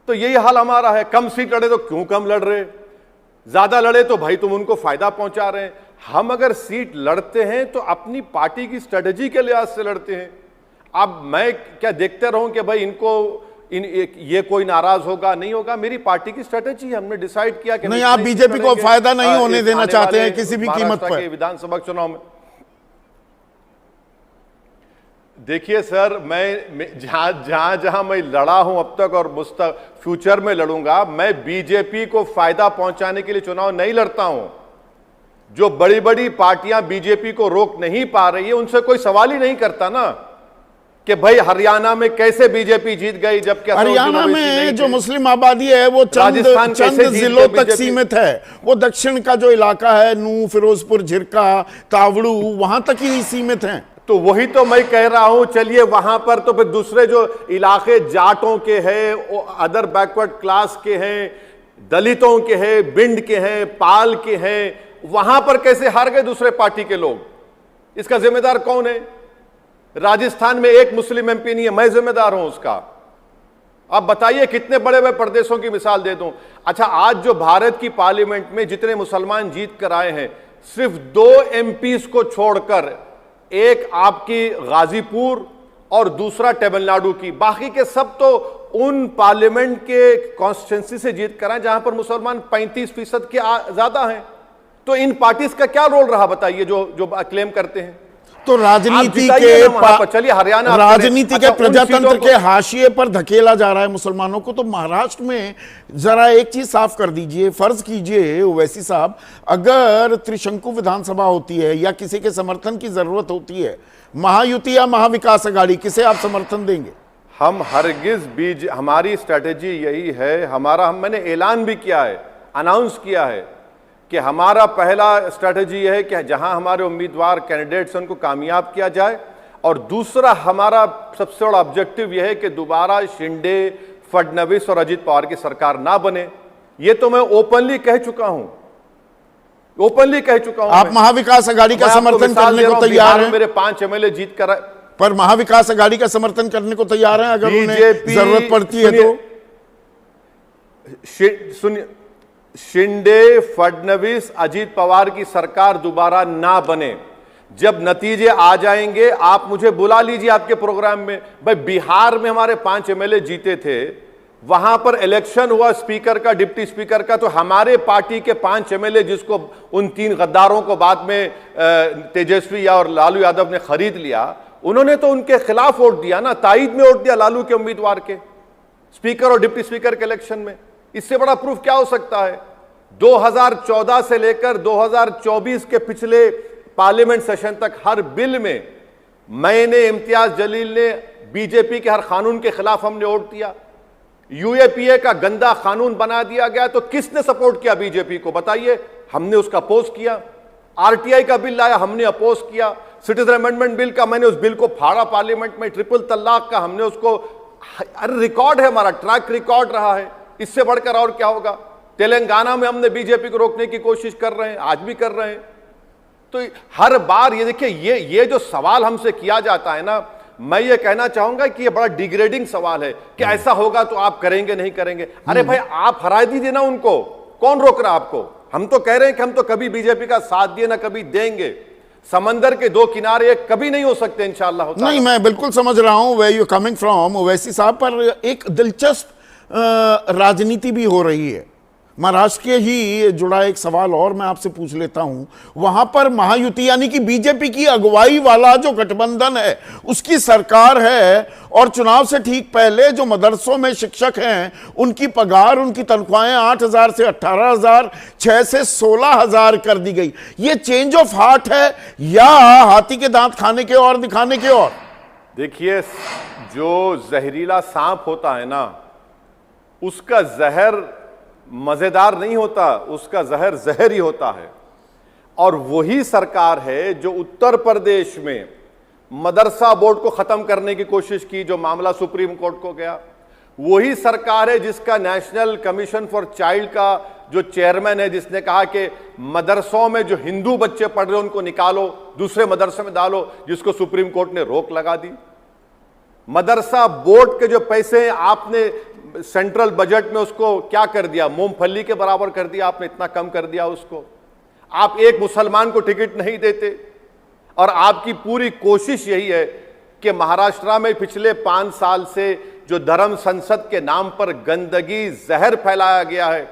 Speaker 2: तो यही हाल हमारा है। कम सीट लड़े तो क्यों कम लड़ रहे, ज्यादा लड़े तो भाई तुम उनको फायदा पहुंचा रहे हैं। हम अगर सीट लड़ते हैं तो अपनी पार्टी की स्ट्रेटेजी के लिहाज से लड़ते हैं। अब मैं क्या देखते रहूं कि भाई इनको ये कोई नाराज होगा नहीं होगा? मेरी पार्टी की स्ट्रेटेजी है, हमने डिसाइड किया कि
Speaker 1: नहीं, आप बीजेपी को फायदा नहीं होने देना चाहते हैं किसी भी कीमत पर
Speaker 2: विधानसभा चुनाव में। देखिए सर, मैं जहां मैं लड़ा हूं अब तक और फ्यूचर में लड़ूंगा, मैं बीजेपी को फायदा पहुंचाने के लिए चुनाव नहीं लड़ता हूं। जो बड़ी बड़ी पार्टियां बीजेपी को रोक नहीं पा रही है उनसे कोई सवाल ही नहीं करता ना कि भाई हरियाणा में कैसे बीजेपी जीत गई, जबकि
Speaker 1: हरियाणा में जो मुस्लिम आबादी है वो चंद जिलों तक सीमित है। वो दक्षिण का जो इलाका है, नूह, फिरोजपुर, झिरका, तावड़ू, वहां तक ही सीमित हैं।
Speaker 2: तो वही तो मैं कह रहा हूं, चलिए वहां पर तो फिर दूसरे जो इलाके जाटों के हैं, अदर बैकवर्ड क्लास के हैं, दलितों के हैं, बिंड के हैं, पाल के हैं, वहां पर कैसे हार गए दूसरे पार्टी के लोग? इसका जिम्मेदार कौन है? राजस्थान में एक मुस्लिम एमपी नहीं है, मैं जिम्मेदार हूं उसका। अब बताइए कितने बड़े बड़े प्रदेशों की मिसाल दे दूं। अच्छा, आज जो भारत की पार्लियामेंट में जितने मुसलमान जीत कर आए हैं, सिर्फ 2 एमपीज को छोड़कर, एक आपकी गाजीपुर और दूसरा तमिलनाडु की, बाकी के सब तो उन पार्लियामेंट के कॉन्स्टिट्यूंसी से जीत कर आए जहां पर मुसलमान 35% के ज्यादा हैं। तो इन पार्टीज का क्या रोल रहा बताइए, जो क्लेम करते हैं?
Speaker 1: तो राजनीति के
Speaker 2: चलिए हरियाणा,
Speaker 1: राजनीति के प्रजातंत्र के हाशिए पर धकेला जा रहा है मुसलमानों को। तो महाराष्ट्र में जरा एक चीज साफ कर दीजिए, फर्ज कीजिए ओवैसी साहब, अगर त्रिशंकु विधानसभा होती है या किसी के समर्थन की जरूरत होती है, महायुति या महाविकास अघाड़ी, किसे आप समर्थन देंगे?
Speaker 2: हम हरगिज हमारी स्ट्रेटेजी यही है। मैंने ऐलान भी किया है, अनाउंस किया है कि हमारा पहला स्ट्रैटेजी है कि जहां हमारे उम्मीदवार कैंडिडेट्स हैं उनको कामयाब किया जाए, और दूसरा हमारा सबसे बड़ा ऑब्जेक्टिव यह है कि दोबारा शिंदे, फडणवीस और अजीत पवार की सरकार ना बने। ये तो मैं ओपनली कह चुका हूं,
Speaker 1: आप महाविकास अघाड़ी का समर्थन करने को तैयार हैं?
Speaker 2: मेरे 5 एमएलए जीत कर,
Speaker 1: पर महाविकास अघाड़ी का समर्थन करने को तैयार हैं अगर उन्हें जरूरत पड़ती है तो?
Speaker 2: सुनिए, शिंदे, फडणवीस, अजीत पवार की सरकार दोबारा ना बने, जब नतीजे आ जाएंगे आप मुझे बुला लीजिए आपके प्रोग्राम में। भाई बिहार में हमारे 5 एमएलए जीते थे, वहां पर इलेक्शन हुआ स्पीकर का, डिप्टी स्पीकर का, तो हमारे पार्टी के 5 एमएलए जिसको उन 3 गद्दारों को बाद में तेजस्वी और लालू यादव ने खरीद लिया, उन्होंने तो उनके खिलाफ वोट दिया ना, ताईद में वोट दिया लालू के उम्मीदवार के, स्पीकर और डिप्टी स्पीकर के इलेक्शन में। इससे बड़ा प्रूफ क्या हो सकता है? 2014 से लेकर 2024 के पिछले पार्लियामेंट सेशन तक हर बिल में मैंने, इम्तियाज जलील ने, बीजेपी के हर कानून के खिलाफ हमने वोट दिया। यूएपीए का गंदा कानून बना दिया गया तो किसने सपोर्ट किया बीजेपी को बताइए? हमने उसका अपोज किया। आरटीआई का बिल लाया, हमने अपोज किया। सिटीजन अमेंडमेंट बिल का, मैंने उस बिल को फाड़ा पार्लियामेंट में। ट्रिपल तलाक का हमने उसको, अरे रिकॉर्ड है, हमारा ट्रैक रिकॉर्ड रहा है। इससे बढ़कर और क्या होगा? तेलंगाना में हमने बीजेपी को रोकने की कोशिश कर रहे हैं, आज भी कर रहे हैं। तो हर बार ये देखिए, ये जो सवाल हमसे किया जाता है ना, मैं ये कहना चाहूंगा कि ये बड़ा डिग्रेडिंग सवाल है कि ऐसा होगा तो आप करेंगे नहीं करेंगे। अरे भाई आप हरा दीजिए ना उनको, कौन रोक रहा आपको? हम तो कह रहे हैं कि हम तो कभी बीजेपी का साथ दिए ना कभी देंगे। समंदर के 2 किनारे एक कभी नहीं हो सकते इंशाअल्लाह।
Speaker 1: नहीं, मैं बिल्कुल समझ रहा हूं where you coming from Owaisi साहब, पर एक दिलचस्प राजनीति भी हो रही है। महाराष्ट्र के ही जुड़ा एक सवाल और मैं आपसे पूछ लेता हूं, वहां पर महायुति यानी कि बीजेपी की अगुवाई वाला जो गठबंधन है उसकी सरकार है, और चुनाव से ठीक पहले जो मदरसों में शिक्षक हैं उनकी पगार, उनकी तनख्वाहें 8,000 से 18,000, 6 से 16,000 कर दी गई। ये चेंज ऑफ हार्ट है या हाथी के दांत खाने के और दिखाने के और?
Speaker 2: देखिए, जो जहरीला सांप होता है ना, उसका जहर मजेदार नहीं होता, उसका जहर जहर ही होता है। और वही सरकार है जो उत्तर प्रदेश में मदरसा बोर्ड को खत्म करने की कोशिश की, जो मामला सुप्रीम कोर्ट को गया। वही सरकार है जिसका नेशनल कमीशन फॉर चाइल्ड का जो चेयरमैन है, जिसने कहा कि मदरसों में जो हिंदू बच्चे पढ़ रहे हैं उनको निकालो, दूसरे मदरसे में डालो, जिसको सुप्रीम कोर्ट ने रोक लगा दी। मदरसा बोर्ड के जो पैसे हैं, आपने सेंट्रल बजट में उसको क्या कर दिया, मूंगफली के बराबर कर दिया आपने, इतना कम कर दिया उसको। आप एक मुसलमान को टिकट नहीं देते, और आपकी पूरी कोशिश यही है कि महाराष्ट्र में पिछले 5 साल से जो धर्म संसद के नाम पर गंदगी, जहर फैलाया गया है,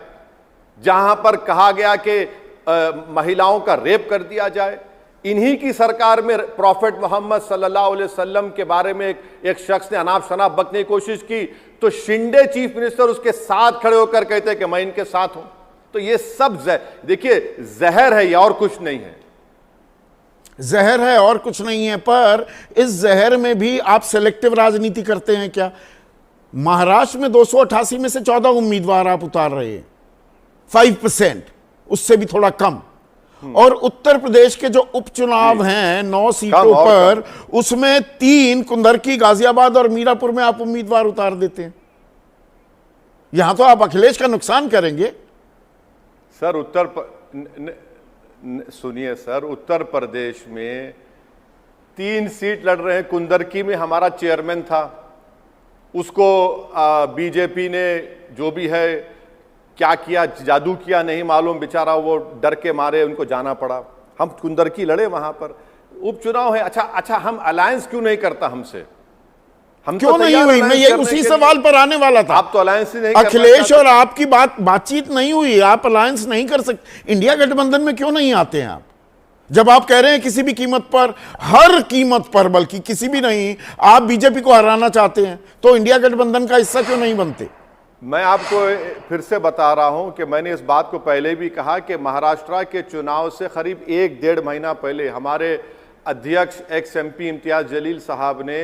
Speaker 2: जहां पर कहा गया कि महिलाओं का रेप कर दिया जाए, इन्हीं की सरकार में प्रॉफेट मोहम्मद सल्लल्लाहु अलैहि वसल्लम के बारे में एक शख्स ने अनाप शनाप बकने की कोशिश की, तो शिंदे चीफ मिनिस्टर उसके साथ खड़े होकर कहते हैं कि मैं इनके साथ हूं। तो ये सब देखिए, जहर है, ये और कुछ नहीं है।
Speaker 1: जहर है और कुछ नहीं है, पर इस जहर में भी आप सेलेक्टिव राजनीति करते हैं क्या? महाराष्ट्र में 288 में से 14 उम्मीदवार आप उतार रहे हैं, 5%, उससे भी थोड़ा कम। और उत्तर प्रदेश के जो उपचुनाव हैं 9 सीटों पर, उसमें 3 कुंदरकी, गाजियाबाद और मीरापुर में आप उम्मीदवार उतार देते हैं। यहां तो आप अखिलेश का नुकसान करेंगे।
Speaker 2: सर सुनिए सर, उत्तर प्रदेश में 3 सीट लड़ रहे हैं। कुंदरकी में हमारा चेयरमैन था, उसको बीजेपी ने जो भी है क्या किया, जादू किया नहीं मालूम, बेचारा वो डर के मारे उनको जाना पड़ा। हम कुंदरकी लड़े, वहां पर उपचुनाव है। अच्छा, हम अलायंस क्यों नहीं करता हमसे? हम
Speaker 1: क्यों नहीं हुई? मैं ये उसी सवाल पर आने वाला था।
Speaker 2: आप तो अलायंस ही नहीं,
Speaker 1: अखिलेश और आपकी बातचीत नहीं हुई, आप अलायंस नहीं कर सकते। इंडिया गठबंधन में क्यों नहीं आते हैं आप? जब आप कह रहे हैं किसी भी कीमत पर, हर कीमत पर, बल्कि किसी भी नहीं, आप बीजेपी को हराना चाहते हैं, तो इंडिया गठबंधन का हिस्सा क्यों नहीं बनते?
Speaker 2: मैं आपको फिर से बता रहा हूं कि मैंने इस बात को पहले भी कहा कि महाराष्ट्र के चुनाव से करीब 1-1.5 महीना पहले हमारे अध्यक्ष एक्स एमपी इम्तियाज जलील साहब ने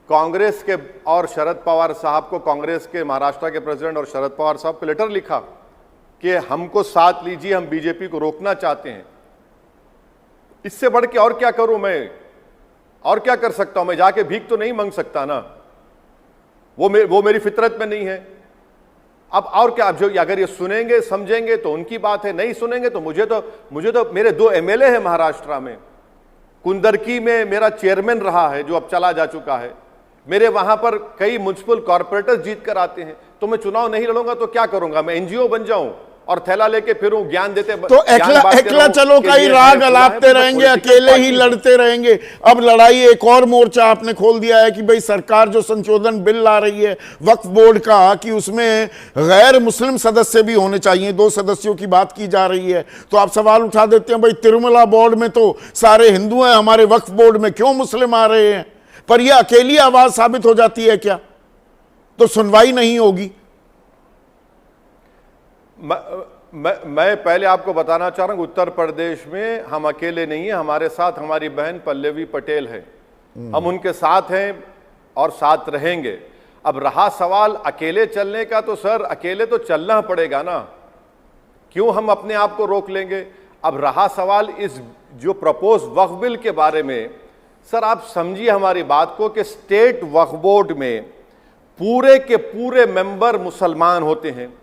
Speaker 2: कांग्रेस के और शरद पवार साहब को, कांग्रेस के महाराष्ट्र के प्रेसिडेंट और शरद पवार साहब को लेटर लिखा कि हमको साथ लीजिए, हम बीजेपी को रोकना चाहते हैं। इससे बढ़ के और क्या करूं मैं? और क्या कर सकता हूं मैं? जाके भीख तो नहीं मांग सकता ना, वो मेरी फितरत में नहीं है। अब और क्या, जो अगर ये सुनेंगे समझेंगे तो उनकी बात है, नहीं सुनेंगे तो मुझे तो मेरे 2 एमएलए हैं महाराष्ट्र में। कुंदरकी में मेरा चेयरमैन रहा है जो अब चला जा चुका है। मेरे वहां पर कई म्युनिसिपल कॉर्पोरेटर्स जीत कर आते हैं। तो मैं चुनाव नहीं लड़ूंगा तो क्या करूंगा? मैं एनजीओ बन जाऊं और थैला लेके फिरूं, ज्ञान देते,
Speaker 1: तो एकला चलो का ही राग अलापते रहेंगे, अकेले ही लड़ते रहेंगे। अब लड़ाई एक और मोर्चा आपने खोल दिया है कि भाई सरकार जो संशोधन बिल ला रही है वक्फ बोर्ड का, कि उसमें गैर मुस्लिम सदस्य भी होने चाहिए, 2 सदस्यों की बात की जा रही है। तो आप सवाल उठा देते हैं भाई तिरुमला बोर्ड में तो सारे हिंदू हैं, हमारे वक्फ बोर्ड में क्यों मुस्लिम आ रहे हैं? पर यह अकेली आवाज साबित हो जाती है क्या? तो सुनवाई नहीं होगी।
Speaker 2: मैं पहले आपको बताना चाह रहा हूं, उत्तर प्रदेश में हम अकेले नहीं हैं, हमारे साथ हमारी बहन पल्लवी पटेल है। हम उनके साथ हैं और साथ रहेंगे। अब रहा सवाल अकेले चलने का, तो सर अकेले तो चलना पड़ेगा ना, क्यों हम अपने आप को रोक लेंगे? अब रहा सवाल इस जो प्रपोज वक्फ बिल के बारे में, सर आप समझिए हमारी बात को कि स्टेट वक्फ बोर्ड में पूरे के पूरे मेंबर मुसलमान होते हैं।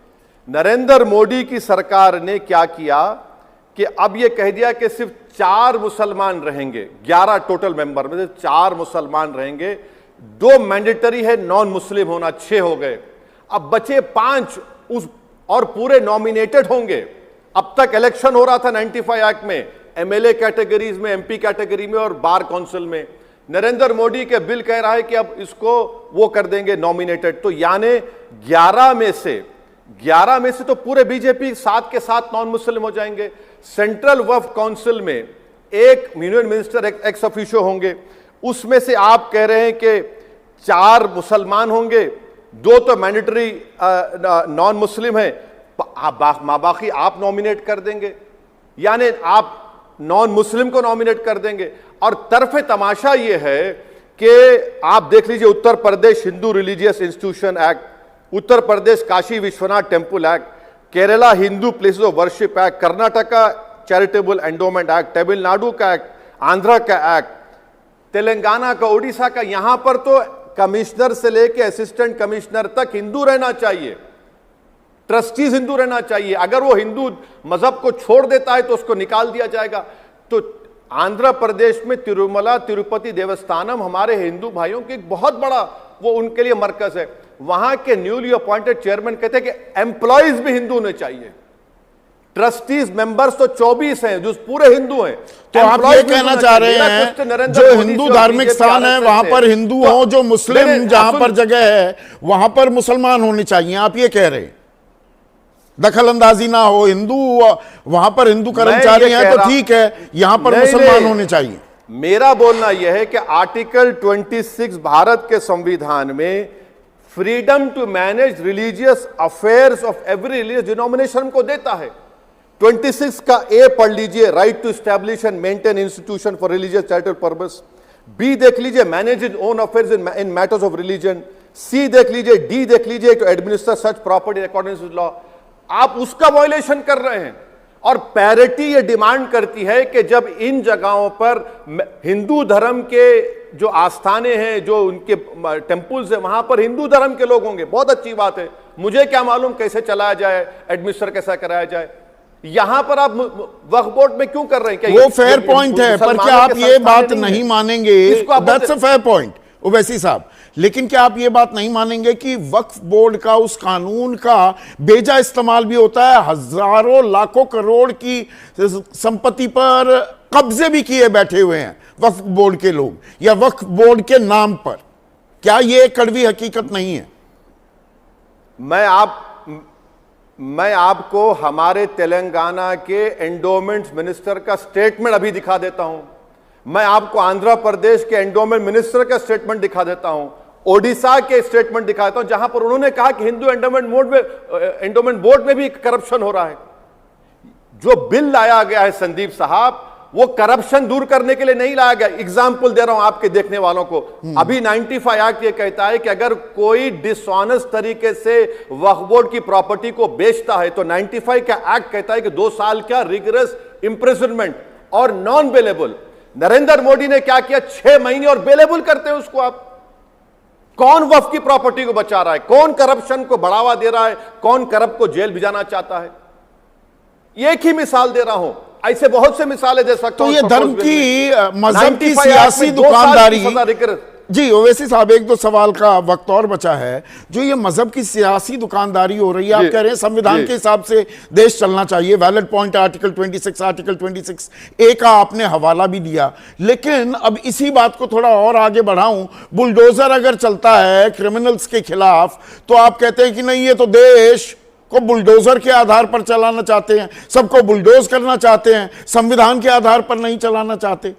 Speaker 2: नरेंद्र मोदी की सरकार ने क्या किया कि अब यह कह दिया कि सिर्फ 4 मुसलमान रहेंगे, 11 टोटल मेंबर में से 4 मुसलमान रहेंगे, 2 मैंडेटरी है, नॉन मुस्लिम होना, 6 हो गए। अब बचे 5 और पूरे नॉमिनेटेड होंगे। अब तक इलेक्शन हो रहा था 95 एक्ट में, एमएलए कैटेगरीज में, एमपी कैटेगरी में और बार काउंसिल में। नरेंद्र मोदी के बिल कह रहा है कि अब इसको वो कर देंगे नॉमिनेटेड। तो यानी 11 में से 11 में से तो पूरे बीजेपी 7 के 7 नॉन मुस्लिम हो जाएंगे। सेंट्रल वक्फ काउंसिल में एक यूनियन मिनिस्टर एक्स ऑफिशियो होंगे, उसमें से आप कह रहे हैं कि 4 मुसलमान होंगे, 2 तो मैंडेटरी नॉन मुस्लिम है, बाकी आप नॉमिनेट कर देंगे, यानी आप नॉन मुस्लिम को नॉमिनेट कर देंगे। और तरफे तमाशा यह है कि आप देख लीजिए Uttar Pradesh Hindu religious institution act, Uttar Pradesh Kashi Vishwanath temple act, Kerala Hindu places of worship act, Karnataka charitable endowment act, Tamil Nadu का एक्ट, आंध्रा का एक्ट, तेलंगाना का, उड़ीसा का। यहां पर तो कमिश्नर से लेकर असिस्टेंट कमिश्नर तक हिंदू रहना चाहिए, ट्रस्टीज हिंदू रहना चाहिए। अगर वो हिंदू मजहब को छोड़ देता है तो उसको निकाल दिया जाएगा। तो आंध्र प्रदेश में तिरुमला तिरुपति देवस्थानम हमारे हिंदू भाइयों के एक बहुत बड़ा वो उनके लिए मरकज है। वहां के न्यूली अपॉइंटेड चेयरमैन कहते हैं कि एम्प्लॉइज भी हिंदू होने चाहिए। ट्रस्टीज मेंबर्स तो 24 हैं जो पूरे हिंदू हैं।
Speaker 1: तो आप ये कहना चाह रहे हैं जो हिंदू धार्मिक स्थान है वहां पर हिंदू हो, जो मुस्लिम जहां पर जगह है वहां पर मुसलमान होने चाहिए, आप ये कह रहे हैं? दखल अंदाजी ना हो, हिंदू वहां पर हिंदू कर्मचारी हैं तो ठीक है, यहां पर मुसलमान होने चाहिए।
Speaker 2: मेरा बोलना यह है कि आर्टिकल 26 भारत के संविधान में freedom to manage religious affairs of every religious denomination को देता है। 26 का ए पढ़ लीजिए, right to establish and maintain institution for religious charitable purpose. B देख लीजिए, manage in own affairs in matters of religion. C देख लीजिए, डी देख लीजिए, to administer such property according to law. आप उसका वायलेशन कर रहे हैं। और पैरिटी ये डिमांड करती है कि जब इन जगहों पर हिंदू धर्म के जो आस्थाने हैं, जो उनके टेंपल्स हैं, वहां पर हिंदू धर्म के लोग होंगे, बहुत अच्छी बात है। मुझे क्या मालूम कैसे चलाया जाए, एडमिनिस्टर कैसा कराया जाए। यहां पर आप वक्फ बोर्ड में क्यों कर रहे हैं?
Speaker 1: वो फेयर पॉइंट है, पर क्या आप ये बात नहीं मानेंगे? That's a fair point Owaisi साहब, लेकिन क्या आप ये बात नहीं मानेंगे कि वक्फ बोर्ड का उस कानून का बेजा इस्तेमाल भी होता है? हजारों लाखों करोड़ की संपत्ति पर कब्जे भी किए बैठे हुए हैं वक्फ बोर्ड के लोग, या वक्फ बोर्ड के नाम पर। क्या ये कड़वी हकीकत नहीं है?
Speaker 2: मैं आपको हमारे तेलंगाना के एंडोमेंट्स मिनिस्टर का स्टेटमेंट अभी दिखा देता हूं। मैं आपको आंध्र प्रदेश के एंडोमेंट मिनिस्टर का स्टेटमेंट दिखा देता हूं, ओडिशा के स्टेटमेंट दिखाता हूं, जहां पर उन्होंने कहा कि हिंदू एंडोमेंट बोर्ड में भी करप्शन हो रहा है। जो बिल लाया गया है संदीप साहब, वो करप्शन दूर करने के लिए नहीं लाया गया। एग्जाम्पल दे रहा हूं आपके देखने वालों को। अभी 95 एक्ट ये कहता है कि अगर कोई डिसऑनेस्ट तरीके से वक्फ बोर्ड की प्रॉपर्टी को बेचता है तो 95 का एक्ट कहता है कि 2 साल का रिगरस इंप्रिजनमेंट और नॉन बेलेबल। नरेंद्र मोदी ने क्या किया? 6 महीने और बेलेबल करते हैं उसको। आप कौन वक्फ की प्रॉपर्टी को बचा रहा है? कौन करप्शन को बढ़ावा दे रहा है? कौन करप्ट को जेल भिजाना चाहता है? एक ही मिसाल दे रहा हूं, ऐसे बहुत से मिसालें दे सकता हूं।
Speaker 1: तो ये धर्म की, मजहब की सियासी दुकानदारी। जी ओवैसी साहब, 1-2 सवाल का वक्त और बचा है। जो ये मजहब की सियासी दुकानदारी हो रही है, आप कह रहे हैं संविधान के हिसाब से देश चलना चाहिए, valid point article 26, article 26A का आपने हवाला भी दिया। लेकिन अब इसी बात को थोड़ा और आगे बढ़ाऊं, बुलडोजर अगर चलता है क्रिमिनल्स के खिलाफ तो आप कहते हैं कि नहीं, ये तो देश को बुलडोजर के आधार पर चलाना चाहते हैं, सबको बुलडोज करना चाहते हैं, संविधान के आधार पर नहीं चलाना चाहते।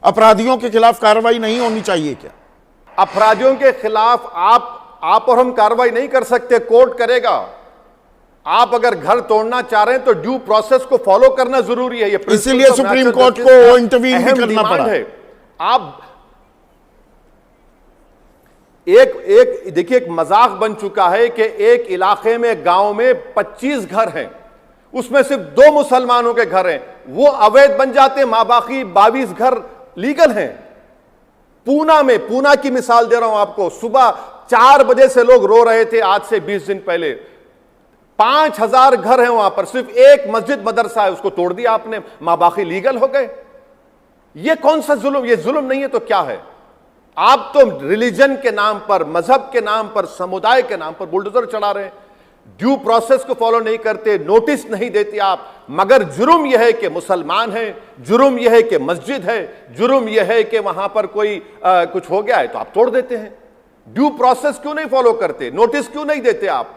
Speaker 1: अपराधियों के खिलाफ कार्रवाई नहीं होनी चाहिए क्या?
Speaker 2: अपराधियों के खिलाफ आप और हम कार्रवाई नहीं कर सकते, कोर्ट करेगा। आप अगर घर तोड़ना चाह रहे हैं तो ड्यू प्रोसेस को फॉलो करना जरूरी है। ये
Speaker 1: इसीलिए सुप्रीम कोर्ट को इंटरवीन भी करना पड़ा है।
Speaker 2: आप एक देखिए, एक मजाक बन चुका है कि एक इलाके में, गांव में 25 घर हैं, उसमें सिर्फ 2 मुसलमानों के घर हैं, वो अवैध बन जाते हैं, बाकी 22 घर लीगल हैं। पूना की मिसाल दे रहा हूं आपको। सुबह 4 बजे से लोग रो रहे थे, आज से 20 दिन पहले। 5000 घर हैं वहां पर, सिर्फ एक मस्जिद मदरसा है, उसको तोड़ दिया आपने, बाकी लीगल हो गए। ये कौन सा जुल्म? ये जुल्म नहीं है तो क्या है? आप तो रिलीजन के नाम पर, मजहब के नाम पर, समुदाय के नाम पर बुलडोजर चढ़ा रहे हैं, ड्यू प्रोसेस को फॉलो नहीं करते, नोटिस नहीं देते आप। मगर जुर्म यह है कि मुसलमान है, जुर्म यह है कि मस्जिद है, जुर्म यह है कि वहां पर कोई कुछ हो गया है तो आप तोड़ देते हैं। ड्यू प्रोसेस क्यों नहीं फॉलो करते? नोटिस क्यों नहीं देते आप?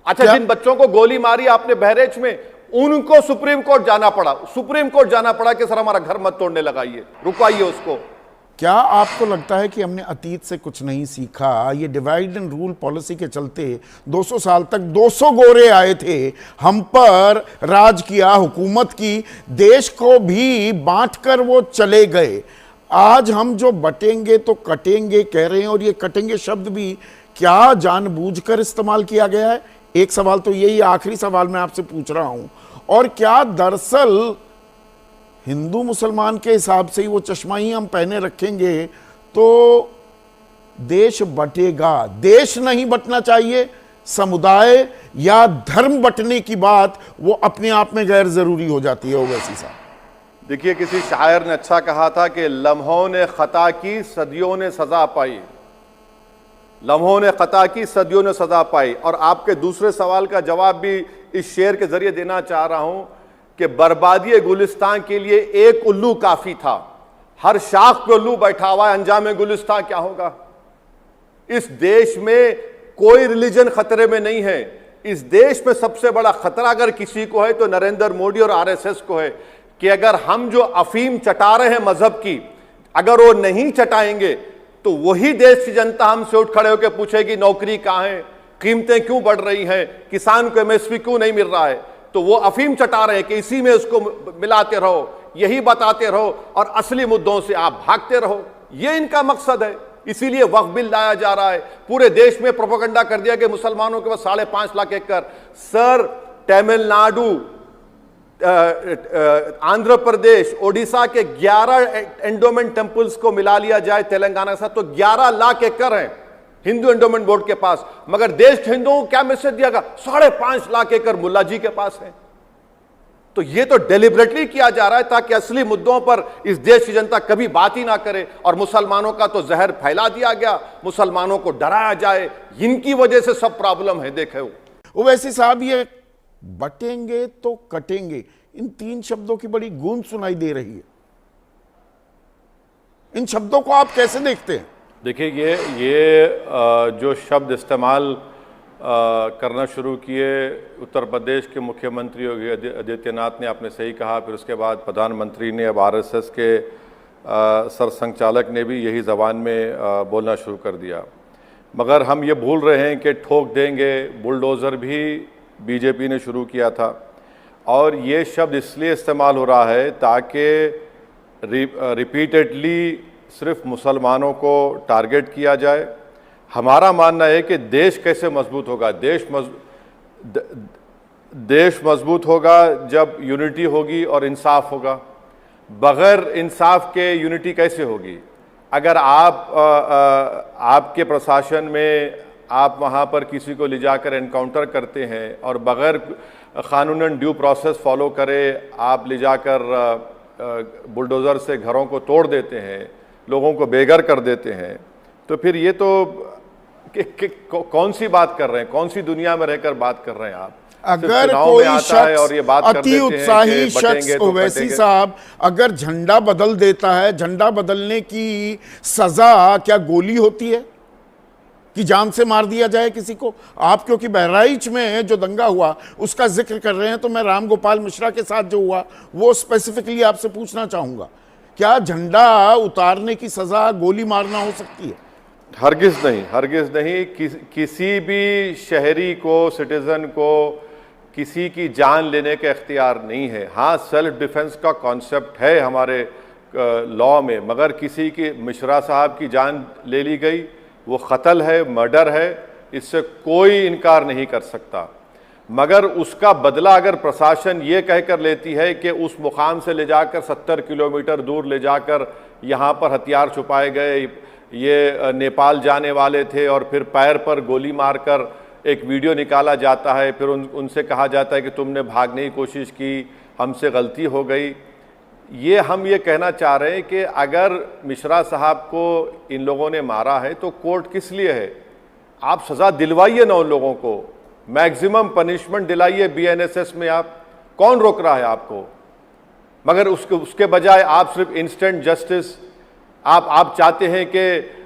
Speaker 2: अच्छा, जिन बच्चों को गोली मारी आपने बहरेच में, उनको सुप्रीम कोर्ट जाना पड़ा, सुप्रीम कोर्ट जाना पड़ा कि सर हमारा घर मत तोड़ने लगाइए, रुकवाइए उसको।
Speaker 1: क्या आपको लगता है कि हमने अतीत से कुछ नहीं सीखा? ये डिवाइड एंड रूल पॉलिसी के चलते 200 साल तक 200 गोरे आए थे, हम पर राज किया, हुकूमत की, देश को भी बांटकर वो चले गए। आज हम जो बटेंगे तो कटेंगे कह रहे हैं, और ये कटेंगे शब्द भी क्या जानबूझकर इस्तेमाल किया गया है? एक सवाल तो यही, आखिरी सवाल मैं आपसे पूछ रहा हूं, और क्या दरअसल हिंदू मुसलमान के हिसाब से ही वो चश्मा ही हम पहने रखेंगे तो देश बटेगा? देश नहीं बटना चाहिए, समुदाय या धर्म बटने की बात वो अपने आप में गैर जरूरी हो जाती है। ओवैसी साहब,
Speaker 2: देखिए, किसी शायर ने अच्छा कहा था कि लम्हों ने खता की, सदियों ने सजा पाई। लम्हों ने खता की, सदियों ने सजा पाई। और आपके दूसरे सवाल का जवाब भी इस शेर के जरिए देना चाह रहा हूं कि बर्बादी गुलिस्तान के लिए एक उल्लू काफी था, हर शाख पे उल्लू बैठा हुआ है, अंजाम गुलिस्तान क्या होगा? इस देश में कोई रिलीजन खतरे में नहीं है। इस देश में सबसे बड़ा खतरा अगर किसी को है तो नरेंद्र मोदी और आरएसएस को है, कि अगर हम जो अफीम चटा रहे हैं मजहब की, अगर वो नहीं चटाएंगे तो वही देश की जनता हमसे उठ खड़े होकर पूछेगी नौकरी कहां है, कीमतें क्यों बढ़ रही हैं, किसान को एमएसपी क्यों नहीं मिल रहा है। तो वो अफीम चटा रहे हैं कि इसी में उसको मिलाते रहो, यही बताते रहो और असली मुद्दों से आप भागते रहो। ये इनका मकसद है। इसीलिए वक्फ बिल लाया जा रहा है। पूरे देश में प्रोपेगेंडा कर दिया कि मुसलमानों के पास 5.5 लाख एकड़। सर, तमिलनाडु, आंध्र प्रदेश, ओडिशा के 11 एंडोमेंट टेंपल्स को मिला लिया जाए तेलंगाना के साथ तो 11 लाख एकड़ हैं हिंदू एंडोमेंट बोर्ड के पास। मगर देश के हिंदुओं को क्या मैसेज दिया गया? 5.5 लाख एकड़ मुल्ला जी के पास है। तो ये तो डेलिबरेटली किया जा रहा है ताकि असली मुद्दों पर इस देश की जनता कभी बात ही ना करे। और मुसलमानों का तो जहर फैला दिया गया, मुसलमानों को डराया जाए, इनकी वजह से सब प्रॉब्लम है। देखे
Speaker 1: ओवैसी साहब, ये बटेंगे तो कटेंगे, इन 3 शब्दों की बड़ी गूंज सुनाई दे रही है। इन शब्दों को आप कैसे देखते हैं?
Speaker 2: देखिए, ये जो शब्द इस्तेमाल करना शुरू किए उत्तर प्रदेश के मुख्यमंत्री योगी आदित्यनाथ ने, आपने सही कहा, फिर उसके बाद प्रधानमंत्री ने, अब आरएसएस के सरसंघचालक ने भी यही ज़बान में बोलना शुरू कर दिया। मगर हम ये भूल रहे हैं कि ठोक देंगे, बुलडोज़र भी बीजेपी ने शुरू किया था। और ये शब्द इसलिए इस्तेमाल हो रहा है ताकि रिपीटेडली सिर्फ मुसलमानों को टारगेट किया जाए। हमारा मानना है कि देश कैसे मजबूत होगा? देश मजबूत होगा जब यूनिटी होगी और इंसाफ होगा। बगैर इंसाफ के यूनिटी कैसे होगी? अगर आपके प्रशासन में आप वहाँ पर किसी को ले जाकर एनकाउंटर करते हैं और बगैर कानूनन ड्यू प्रोसेस फॉलो करे आप ले जाकर बुलडोज़र से घरों को तोड़ देते हैं, लोगों को बेघर कर देते हैं, तो फिर ये तो कौन सी बात कर रहे हैं? कौन सी दुनिया में रहकर बात कर रहे हैं आप?
Speaker 1: अगर कोई शख्स, अति उत्साही शख्स ओवैसी साहब, अगर झंडा बदल देता है, झंडा बदलने की सजा क्या गोली होती है कि जान से मार दिया जाए किसी को? आप क्योंकि बहराइच में जो दंगा हुआ उसका जिक्र कर रहे हैं, तो मैं राम गोपाल मिश्रा के साथ जो हुआ वो स्पेसिफिकली आपसे पूछना चाहूंगा, क्या झंडा उतारने की सजा गोली मारना हो सकती है?
Speaker 2: हरगिज नहीं, हरगिज नहीं। किसी भी शहरी को, सिटीजन को किसी की जान लेने का इख्तियार नहीं है। हाँ, सेल्फ डिफेंस का कॉन्सेप्ट है हमारे लॉ में, मगर किसी की, मिश्रा साहब की जान ले ली गई, वो कत्ल है, मर्डर है, इससे कोई इनकार नहीं कर सकता। मगर उसका बदला अगर प्रशासन ये कहकर लेती है कि उस मुकाम से ले जाकर 70 किलोमीटर दूर ले जाकर यहाँ पर हथियार छुपाए गए, ये नेपाल जाने वाले थे और फिर पैर पर गोली मारकर एक वीडियो निकाला जाता है, फिर उनसे कहा जाता है कि तुमने भागने की कोशिश की, हमसे गलती हो गई। हम ये कहना चाह रहे हैं कि अगर मिश्रा साहब को इन लोगों ने मारा है तो कोर्ट किस लिए है? आप सज़ा दिलवाइए ना उन लोगों को, मैक्सिमम पनिशमेंट दिलाइए बीएनएसएस में। आप कौन रोक रहा है आपको? मगर उसके बजाय आप सिर्फ इंस्टेंट जस्टिस, आप चाहते हैं कि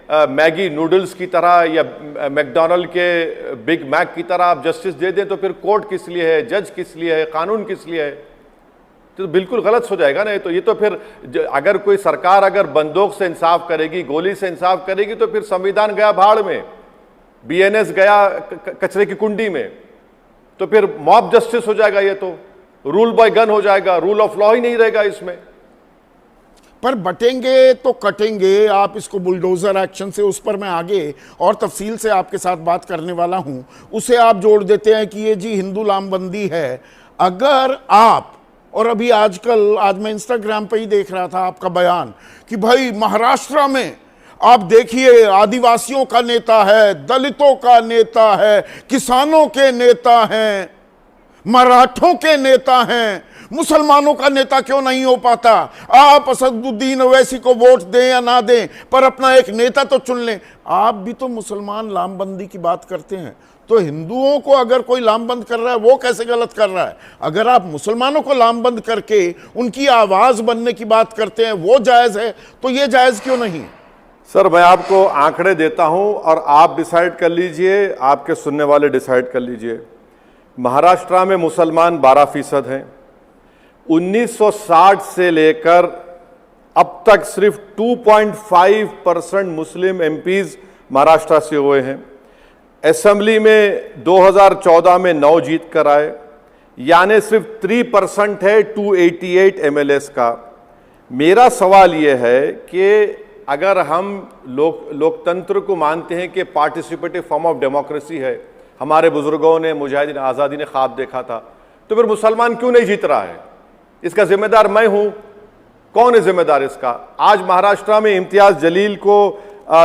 Speaker 2: मैगी नूडल्स की तरह या मैकडोनल्ड के बिग मैक की तरह आप जस्टिस दे दें, तो फिर कोर्ट किस लिए है, जज किस लिए है, कानून किस लिए है? तो बिल्कुल गलत हो जाएगा ना। तो ये तो फिर अगर कोई सरकार अगर बंदूक से इंसाफ करेगी, गोली से इंसाफ करेगी, तो फिर संविधान गया भाड़ में, बीएनएस गया कचरे की कुंडी में, तो फिर मॉब जस्टिस हो जाएगा। ये तो रूल बाय गन हो जाएगा, रूल ऑफ लॉ ही नहीं रहेगा इसमें।
Speaker 1: पर बटेंगे तो कटेंगे, आप इसको बुलडोजर एक्शन से, उस पर मैं आगे और तफसील से आपके साथ बात करने वाला हूं। उसे आप जोड़ देते हैं कि ये जी हिंदू लामबंदी है। अगर आप, और अभी आजकल, आज मैं इंस्टाग्राम पे ही देख रहा था आपका बयान कि भाई महाराष्ट्र में आप देखिए आदिवासियों का नेता है, दलितों का नेता है, किसानों के नेता हैं, मराठों के नेता हैं, मुसलमानों का नेता क्यों नहीं हो पाता? आप असदुद्दीन ओवैसी को वोट दें या ना दें, पर अपना एक नेता तो चुन लें। आप भी तो मुसलमान लामबंदी की बात करते हैं, तो हिंदुओं को अगर कोई लामबंद कर रहा है वो कैसे गलत कर रहा है? अगर आप मुसलमानों को लामबंद करके उनकी आवाज बनने की बात करते हैं वो जायज है, तो ये जायज क्यों नहीं?
Speaker 2: सर, मैं आपको आंकड़े देता हूं और आप डिसाइड कर लीजिए, आपके सुनने वाले डिसाइड कर लीजिए। महाराष्ट्र में मुसलमान 12% हैं। 1960 से लेकर अब तक सिर्फ 2.5% मुस्लिम एमपीज महाराष्ट्र से हुए हैं। असेंबली में 2014 में 9 जीत कर आए, यानी सिर्फ 3% है 288 एमएलएस का। मेरा सवाल यह है कि अगर हम लोकतंत्र को मानते हैं कि पार्टिसिपेटिव फॉर्म ऑफ डेमोक्रेसी है, हमारे बुजुर्गों ने, मुजाहिदीन आज़ादी ने ख्वाब देखा था, तो फिर मुसलमान क्यों नहीं जीत रहा है? इसका जिम्मेदार मैं हूं। कौन है जिम्मेदार इसका? आज महाराष्ट्र में इम्तियाज जलील को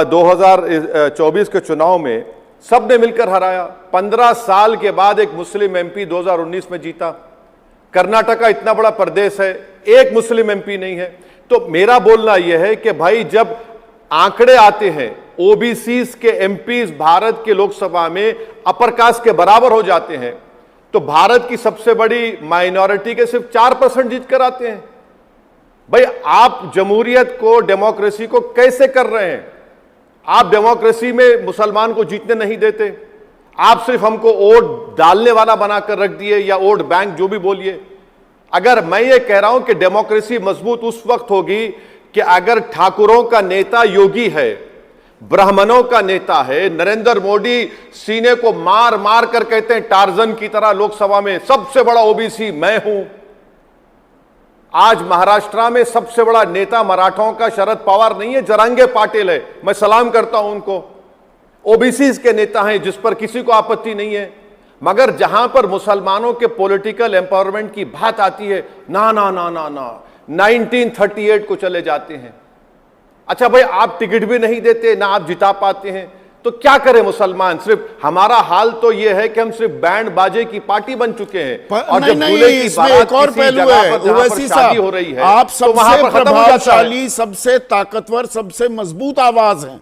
Speaker 2: 2024 के चुनाव में सबने मिलकर हराया। 15 साल के बाद एक मुस्लिम एमपी 2019 में जीता। कर्नाटका इतना बड़ा प्रदेश है, एक मुस्लिम एमपी नहीं है। तो मेरा बोलना यह है कि भाई, जब आंकड़े आते हैं ओबीसी के एमपीज भारत के लोकसभा में अपर कास्ट के बराबर हो जाते हैं, तो भारत की सबसे बड़ी माइनॉरिटी के सिर्फ 4% जीत कर आते हैं। भाई, आप जमहूरियत को, डेमोक्रेसी को कैसे कर रहे हैं? आप डेमोक्रेसी में मुसलमान को जीतने नहीं देते। आप सिर्फ हमको वोट डालने वाला बनाकर रख दिए, या वोट बैंक, जो भी बोलिए। अगर मैं ये कह रहा हूं कि डेमोक्रेसी मजबूत उस वक्त होगी कि अगर ठाकुरों का नेता योगी है, ब्राह्मणों का नेता है, नरेंद्र मोदी सीने को मार मार कर कहते हैं टार्जन की तरह लोकसभा में सबसे बड़ा ओबीसी मैं हूं। आज महाराष्ट्र में सबसे बड़ा नेता मराठों का शरद पवार नहीं है, जरांगे पाटिल है। मैं सलाम करता हूं उनको। ओबीसी के नेता हैं, जिस पर किसी को आपत्ति नहीं है। मगर जहां पर मुसलमानों के पॉलिटिकल एम्पावरमेंट की बात आती है, ना ना ना ना ना 1938 को चले जाते हैं। अच्छा भाई, आप टिकट भी नहीं देते, ना आप जिता पाते हैं, तो क्या करें मुसलमान? सिर्फ हमारा हाल तो यह है कि हम सिर्फ बैंड बाजे की पार्टी बन चुके हैं। और जब दूल्हे की बारात
Speaker 1: एक और
Speaker 2: किसी
Speaker 1: पहलू
Speaker 2: जगह
Speaker 1: है,
Speaker 2: पर जहां पर शादी हो रही है,
Speaker 1: आप
Speaker 2: तो वहां
Speaker 1: सबसे
Speaker 2: पर खत्म हो जाता है।
Speaker 1: प्रभावशाली, सबसे ताकतवर, सबसे मजबूत आवाज हैं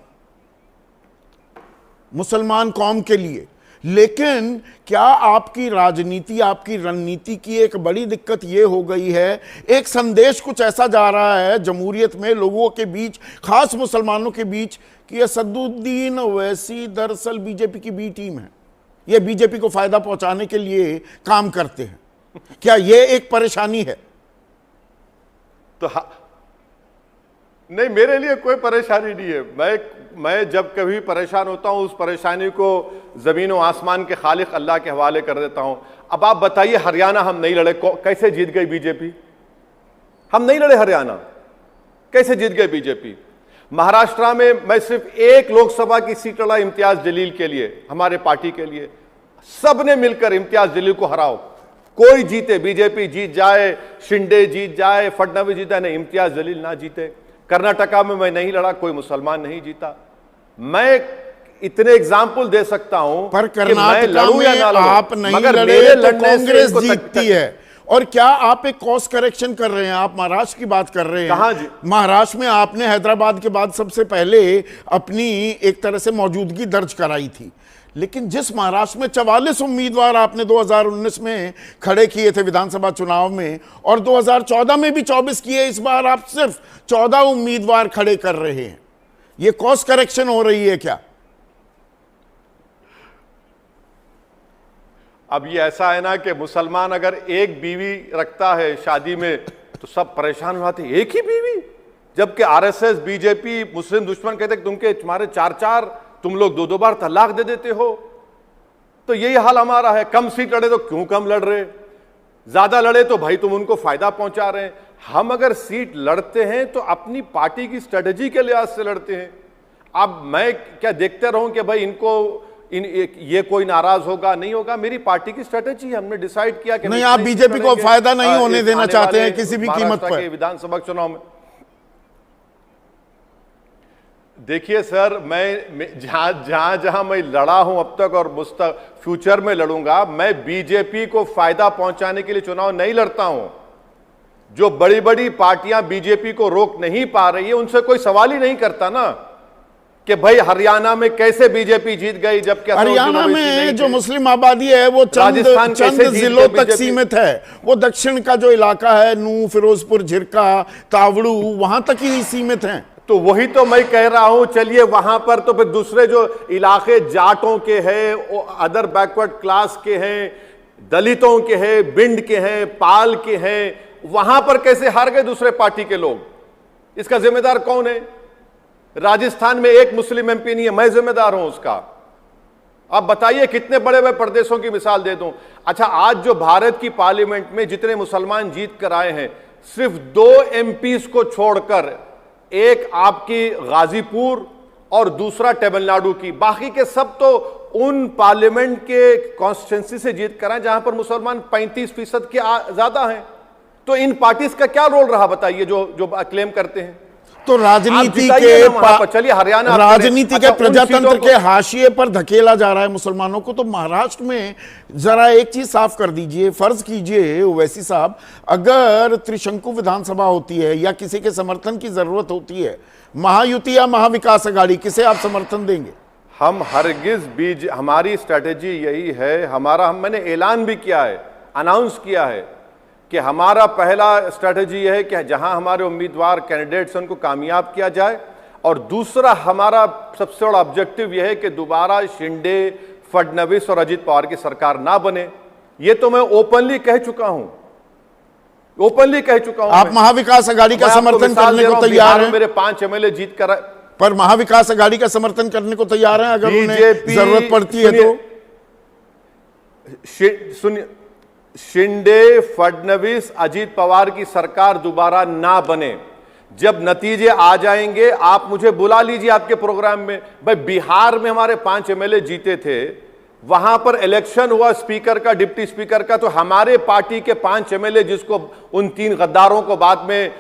Speaker 1: मुसलमान कौम के लिए। लेकिन क्या आपकी राजनीति, आपकी रणनीति की एक बड़ी दिक्कत यह हो गई है, एक संदेश कुछ ऐसा जा रहा है जमहूरियत में लोगों के बीच, खास मुसलमानों के बीच, कि असदुद्दीन ओवैसी दरअसल बीजेपी की बी टीम है, ये बीजेपी को फायदा पहुंचाने के लिए काम करते हैं। क्या यह एक परेशानी है?
Speaker 2: तो नहीं, मेरे लिए कोई परेशानी नहीं है। मैं जब कभी परेशान होता हूं, उस परेशानी को जमीन और आसमान के खालिक अल्लाह के हवाले कर देता हूं। अब आप बताइए, हरियाणा हम नहीं लड़े, कैसे जीत गई बीजेपी? हम नहीं लड़े हरियाणा, कैसे जीत गए बीजेपी? महाराष्ट्र में मैं सिर्फ एक लोकसभा की सीट लड़ा इम्तियाज जलील के लिए, हमारे पार्टी के लिए। सबने मिलकर इम्तियाज जलील को हराओ, कोई जीते, बीजेपी जीत जाए, शिंदे जीत जाए, फडणवीस जीता, नहीं, इम्तियाज जलील ना जीते। कर्नाटका में मैं नहीं लड़ा, कोई मुसलमान नहीं जीता। मैं इतने एग्जाम्पल दे सकता हूं,
Speaker 1: पर कर्नाटका में आप नहीं लड़े तो कांग्रेस जीतती है। और क्या आप एक कॉस्ट करेक्शन कर रहे हैं? आप महाराष्ट्र की बात कर रहे हैं।
Speaker 2: कहां जी?
Speaker 1: महाराष्ट्र में आपने हैदराबाद के बाद सबसे पहले अपनी एक तरह से मौजूदगी दर्ज कराई थी, लेकिन जिस महाराष्ट्र में 44 उम्मीदवार आपने 2019 में खड़े किए थे विधानसभा चुनाव में, और 2014 में भी 24 किए, इस बार आप सिर्फ 14 उम्मीदवार खड़े कर रहे हैं। ये कॉस्ट करेक्शन हो रही है क्या?
Speaker 2: अब ये ऐसा है ना कि मुसलमान अगर एक बीवी रखता है शादी में तो सब परेशान हो जाते हैं, एक ही बीवी, जबकि आरएसएस, बीजेपी, मुस्लिम दुश्मन कहते तुमके तुम्हारे चार चार, तुम लोग दो दो बार तलाक दे देते हो। तो यही हाल हमारा है। कम सीट लड़े तो क्यों कम लड़ रहे, ज्यादा लड़े तो भाई तुम उनको फायदा पहुंचा रहे हैं। हम अगर सीट लड़ते हैं तो अपनी पार्टी की स्ट्रेटेजी के लिहाज से लड़ते हैं। अब मैं क्या देखते रहूं कि भाई इनको ये कोई नाराज होगा नहीं होगा, मेरी पार्टी की स्ट्रेटेजी है, हमने डिसाइड किया कि
Speaker 1: नहीं, आप बीजेपी को फायदा नहीं होने देना चाहते हैं किसी भी कीमत पर
Speaker 2: विधानसभा चुनाव में। देखिए सर, मैं जहां जहां मैं लड़ा हूं अब तक और फ्यूचर में लड़ूंगा, मैं बीजेपी को फायदा पहुंचाने के लिए चुनाव नहीं लड़ता हूं। जो बड़ी बड़ी पार्टियां बीजेपी को रोक नहीं पा रही है उनसे कोई सवाल ही नहीं करता ना कि भाई हरियाणा में कैसे बीजेपी जीत गई, जबकि
Speaker 1: हरियाणा में जो मुस्लिम आबादी है वो चंद जिलों तक सीमित है। वो दक्षिण का जो इलाका है, नूह, फिरोजपुर, झिरका, तावड़ू, वहां तक ही सीमित हैं।
Speaker 2: तो वही तो मैं कह रहा हूं, चलिए वहां पर तो फिर दूसरे जो इलाके जाटों के हैं, अदर बैकवर्ड क्लास के हैं, दलितों के हैं, बिंड के हैं, पाल के हैं, वहां पर कैसे हार गए दूसरे पार्टी के लोग? इसका जिम्मेदार कौन है? राजस्थान में एक मुस्लिम एमपी नहीं है, मैं जिम्मेदार हूं उसका। अब बताइए कितने बड़े बड़े प्रदेशों की मिसाल दे दूं। अच्छा, आज जो भारत की पार्लियामेंट में जितने मुसलमान जीत कर आए हैं, सिर्फ 2 एमपीज को छोड़कर, एक आपकी गाजीपुर और दूसरा तमिलनाडु की, बाकी के सब तो उन पार्लियामेंट के कॉन्स्टिट्यूंसी से जीत कर आए जहां पर मुसलमान 35% के ज्यादा हैं। तो इन पार्टीज का क्या रोल रहा बताइए, जो क्लेम करते हैं?
Speaker 1: तो राजनीति के
Speaker 2: चलिए हरियाणा,
Speaker 1: राजनीति के प्रजातंत्र के हाशिए पर धकेला जा रहा है मुसलमानों को। तो महाराष्ट्र में जरा एक चीज साफ कर दीजिए, फर्ज कीजिए ओवैसी साहब, अगर त्रिशंकु विधानसभा होती है या किसी के समर्थन की जरूरत होती है, महायुति या महाविकास अघाड़ी, किसे आप समर्थन देंगे?
Speaker 2: हम हरगिज हमारी स्ट्रेटेजी यही है, मैंने ऐलान भी किया है, अनाउंस किया है कि हमारा पहला स्ट्रैटेजी यह है कि जहां हमारे उम्मीदवार कैंडिडेट्स उनको कामयाब किया जाए, और दूसरा हमारा सबसे बड़ा ऑब्जेक्टिव यह है कि दोबारा शिंदे, फडणवीस और अजीत पवार की सरकार ना बने। यह तो मैं ओपनली कह चुका हूं,
Speaker 1: आप महाविकास अघाड़ी का समर्थन करने को तैयार हैं?
Speaker 2: मेरे 5 एमएलए जीत कर,
Speaker 1: पर महाविकास अघाड़ी का समर्थन करने को तैयार हैं अगर उन्हें जरूरत पड़ती है तो?
Speaker 2: सुनिए, शिंदे, फडणवीस, अजीत पवार की सरकार दोबारा ना बने, जब नतीजे आ जाएंगे आप मुझे बुला लीजिए आपके प्रोग्राम में। भाई बिहार में हमारे 5 एमएलए जीते थे, वहां पर इलेक्शन हुआ स्पीकर का, डिप्टी स्पीकर का, तो हमारे पार्टी के 5 एमएलए, जिसको उन 3 गद्दारों को बाद में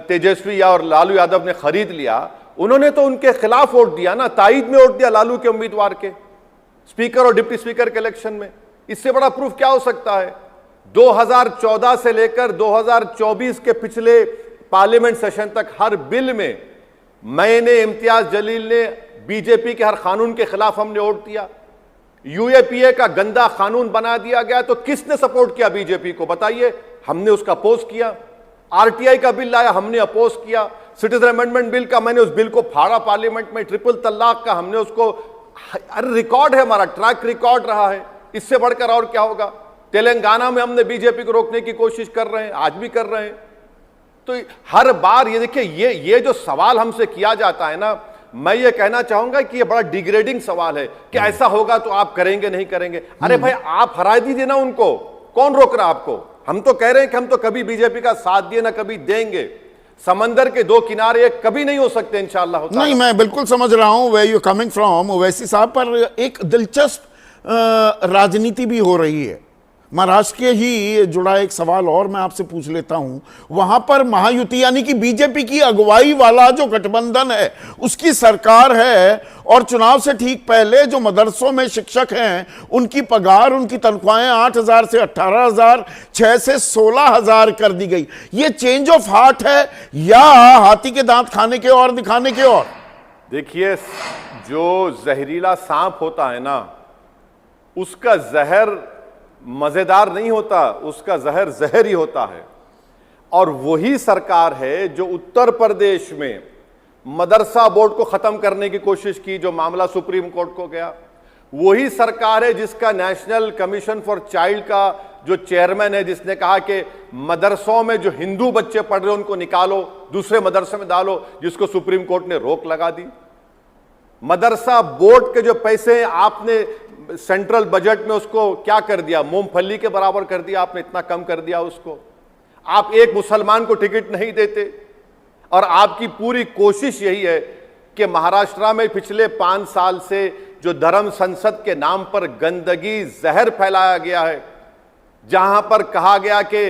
Speaker 2: तेजस्वी और लालू यादव ने खरीद लिया, उन्होंने तो उनके खिलाफ वोट दिया ना, ताईद में वोट दिया लालू के उम्मीदवार के, स्पीकर और डिप्टी स्पीकर के इलेक्शन में। इससे बड़ा प्रूफ क्या हो सकता है? 2014 से लेकर 2024 के पिछले पार्लियामेंट सेशन तक हर बिल में मैंने, इम्तियाज जलील ने, बीजेपी के हर कानून के खिलाफ हमने वोट दिया। यूएपीए का गंदा कानून बना दिया गया तो किसने सपोर्ट किया बीजेपी को बताइए? हमने उसका अपोज किया। आरटीआई का बिल लाया, हमने अपोज किया। सिटीजन अमेंडमेंट बिल का, मैंने उस बिल को फाड़ा पार्लियामेंट में। ट्रिपल तलाक का हमने उसको, अरे रिकॉर्ड है, हमारा ट्रैक रिकॉर्ड रहा है, इससे बढ़कर और क्या होगा? तेलंगाना में हमने बीजेपी को रोकने की कोशिश कर रहे हैं, आज भी कर रहे हैं। तो हर बार ये देखिए, ये जो सवाल हमसे किया जाता है ना, मैं ये कहना चाहूंगा कि ये बड़ा डिग्रेडिंग सवाल है कि ऐसा होगा तो आप करेंगे नहीं करेंगे। अरे भाई आप हरा दीजिए ना उनको, कौन रोक रहा आपको? हम तो कह रहे हैं कि हम तो कभी बीजेपी का साथ दिए ना कभी देंगे। समंदर के 2 किनारे एक कभी नहीं हो सकते इंशाअल्लाह।
Speaker 1: नहीं, मैं बिल्कुल समझ रहा हूं where you coming from Owaisi साहब, पर एक दिलचस्प राजनीति भी हो रही है। महाराष्ट्र के ही जुड़ा एक सवाल और मैं आपसे पूछ लेता हूं, वहां पर महायुति यानी कि बीजेपी की अगुवाई वाला जो गठबंधन है उसकी सरकार है, और चुनाव से ठीक पहले जो मदरसों में शिक्षक हैं उनकी पगार, उनकी तनख्वाहें 8,000 से 18,000, 6 से 16,000 कर दी गई। ये चेंज ऑफ हार्ट है या हाथी के दांत खाने के और दिखाने के और?
Speaker 2: देखिए, जो जहरीला सांप होता है ना, उसका जहर मजेदार नहीं होता, उसका जहर जहर ही होता है। और वही सरकार है जो उत्तर प्रदेश में मदरसा बोर्ड को खत्म करने की कोशिश की, जो मामला सुप्रीम कोर्ट को गया। वही सरकार है जिसका नेशनल कमीशन फॉर चाइल्ड का जो चेयरमैन है, जिसने कहा कि मदरसों में जो हिंदू बच्चे पढ़ रहे हैं उनको निकालो, दूसरे मदरसे में डालो, जिसको सुप्रीम कोर्ट ने रोक लगा दी। मदरसा बोर्ड के जो पैसे हैं आपने सेंट्रल बजट में उसको क्या कर दिया, मूंगफली के बराबर कर दिया आपने, इतना कम कर दिया उसको। आप एक मुसलमान को टिकट नहीं देते और आपकी पूरी कोशिश यही है कि महाराष्ट्र में पिछले 5 साल से जो धर्म संसद के नाम पर गंदगी जहर फैलाया गया है, जहां पर कहा गया कि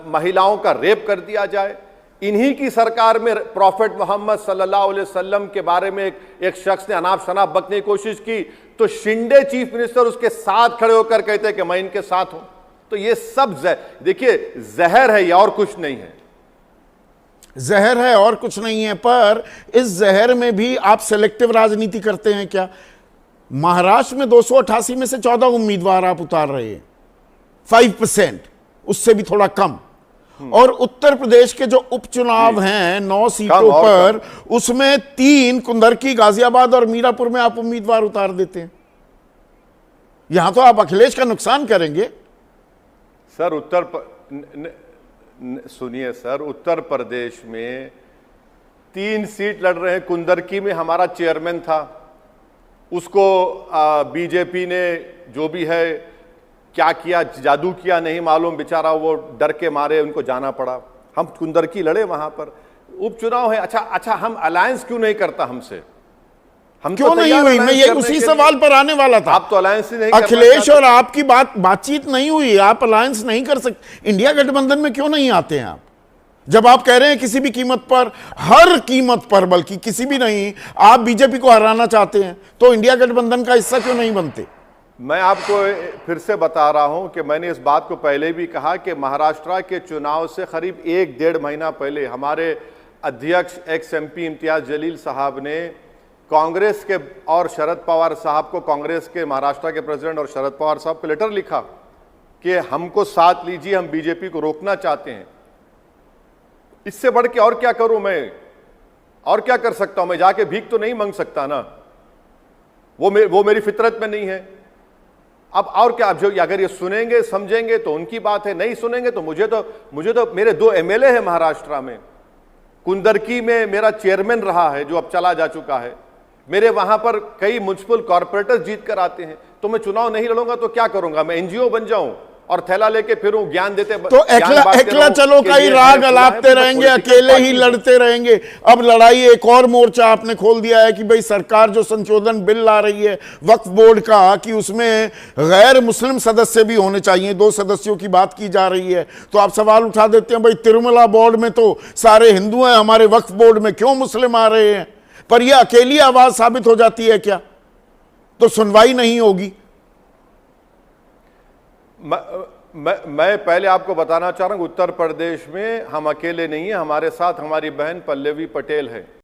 Speaker 2: महिलाओं का रेप कर दिया जाए, इन्हीं की सरकार में प्रॉफेट मोहम्मद सल्लल्लाहु अलैहि वसल्लम के बारे में एक शख्स ने अनाप शनाप बकने की कोशिश की तो शिंदे चीफ मिनिस्टर उसके साथ खड़े होकर कहते हैं कि मैं इनके साथ हूं। तो ये सब देखिए जहर है, ये और कुछ नहीं है।
Speaker 1: जहर है और कुछ नहीं है, पर इस जहर में भी आप सेलेक्टिव राजनीति करते हैं क्या? महाराष्ट्र में 288 में से 14 उम्मीदवार आप उतार रहे हैं, 5%, उससे भी थोड़ा कम। और उत्तर प्रदेश के जो उपचुनाव हैं 9 सीटों पर, उसमें 3 कुंदरकी, गाजियाबाद और मीरापुर में आप उम्मीदवार उतार देते हैं। यहां तो आप अखिलेश का नुकसान करेंगे।
Speaker 2: सर सुनिए सर, उत्तर प्रदेश में 3 सीट लड़ रहे हैं। कुंदरकी में हमारा चेयरमैन था, उसको बीजेपी ने जो भी है क्या किया, जादू किया नहीं मालूम, बेचारा वो डर के मारे उनको जाना पड़ा। हम कुंदरकी लड़े, वहां पर उपचुनाव है। अच्छा हम अलायंस क्यों नहीं करता हमसे? हम
Speaker 1: क्यों नहीं हुई? मैं ये उसी सवाल पर आने वाला था।
Speaker 2: आप तो अलायंस ही नहीं,
Speaker 1: अखिलेश और आपकी बातचीत नहीं हुई, आप अलायंस नहीं कर सकते। इंडिया गठबंधन में क्यों नहीं आते हैं आप? जब आप कह रहे हैं किसी भी कीमत पर, हर कीमत पर, बल्कि किसी भी नहीं, आप बीजेपी को हराना चाहते हैं, तो इंडिया गठबंधन का हिस्सा क्यों नहीं बनते?
Speaker 2: मैं आपको फिर से बता रहा हूं कि मैंने इस बात को पहले भी कहा कि महाराष्ट्र के चुनाव से करीब 1-1.5 महीना पहले हमारे अध्यक्ष एक्स एमपी इम्तियाज जलील साहब ने कांग्रेस के और शरद पवार साहब को, कांग्रेस के महाराष्ट्र के प्रेसिडेंट और शरद पवार साहब को लेटर लिखा कि हमको साथ लीजिए, हम बीजेपी को रोकना चाहते हैं। इससे बढ़ के और क्या करूं मैं? और क्या कर सकता हूं मैं? जाके भीख तो नहीं मांग सकता ना, वो मेरी फितरत में नहीं है। अब और क्या, जो अगर ये सुनेंगे समझेंगे तो उनकी बात है, नहीं सुनेंगे तो मुझे तो मेरे 2 एमएलए हैं महाराष्ट्र में। कुंदरकी में मेरा चेयरमैन रहा है जो अब चला जा चुका है। मेरे वहां पर कई म्युनिसिपल कॉर्पोरेटर्स जीत कर आते हैं। तो मैं चुनाव नहीं लड़ूंगा तो क्या करूंगा? मैं एनजीओ बन जाऊं और थैला लेके फिरूं, ज्ञान देते
Speaker 1: तो एकला चलो का ही राग अलापते रहेंगे, अकेले ही लड़ते रहेंगे। अब लड़ाई एक और मोर्चा आपने खोल दिया है कि भाई सरकार जो संशोधन बिल ला रही है वक्फ बोर्ड का, कि उसमें गैर मुस्लिम सदस्य भी होने चाहिए, 2 सदस्यों की बात की जा रही है। तो आप सवाल उठा देते हैं भाई तिरुमला बोर्ड में तो सारे हिंदू हैं, हमारे वक्फ बोर्ड में क्यों मुस्लिम आ रहे हैं? पर यह अकेली आवाज साबित हो जाती है क्या? तो सुनवाई नहीं होगी।
Speaker 2: मैं पहले आपको बताना चाह रहा हूं, उत्तर प्रदेश में हम अकेले नहीं हैं, हमारे साथ हमारी बहन पल्लवी पटेल है।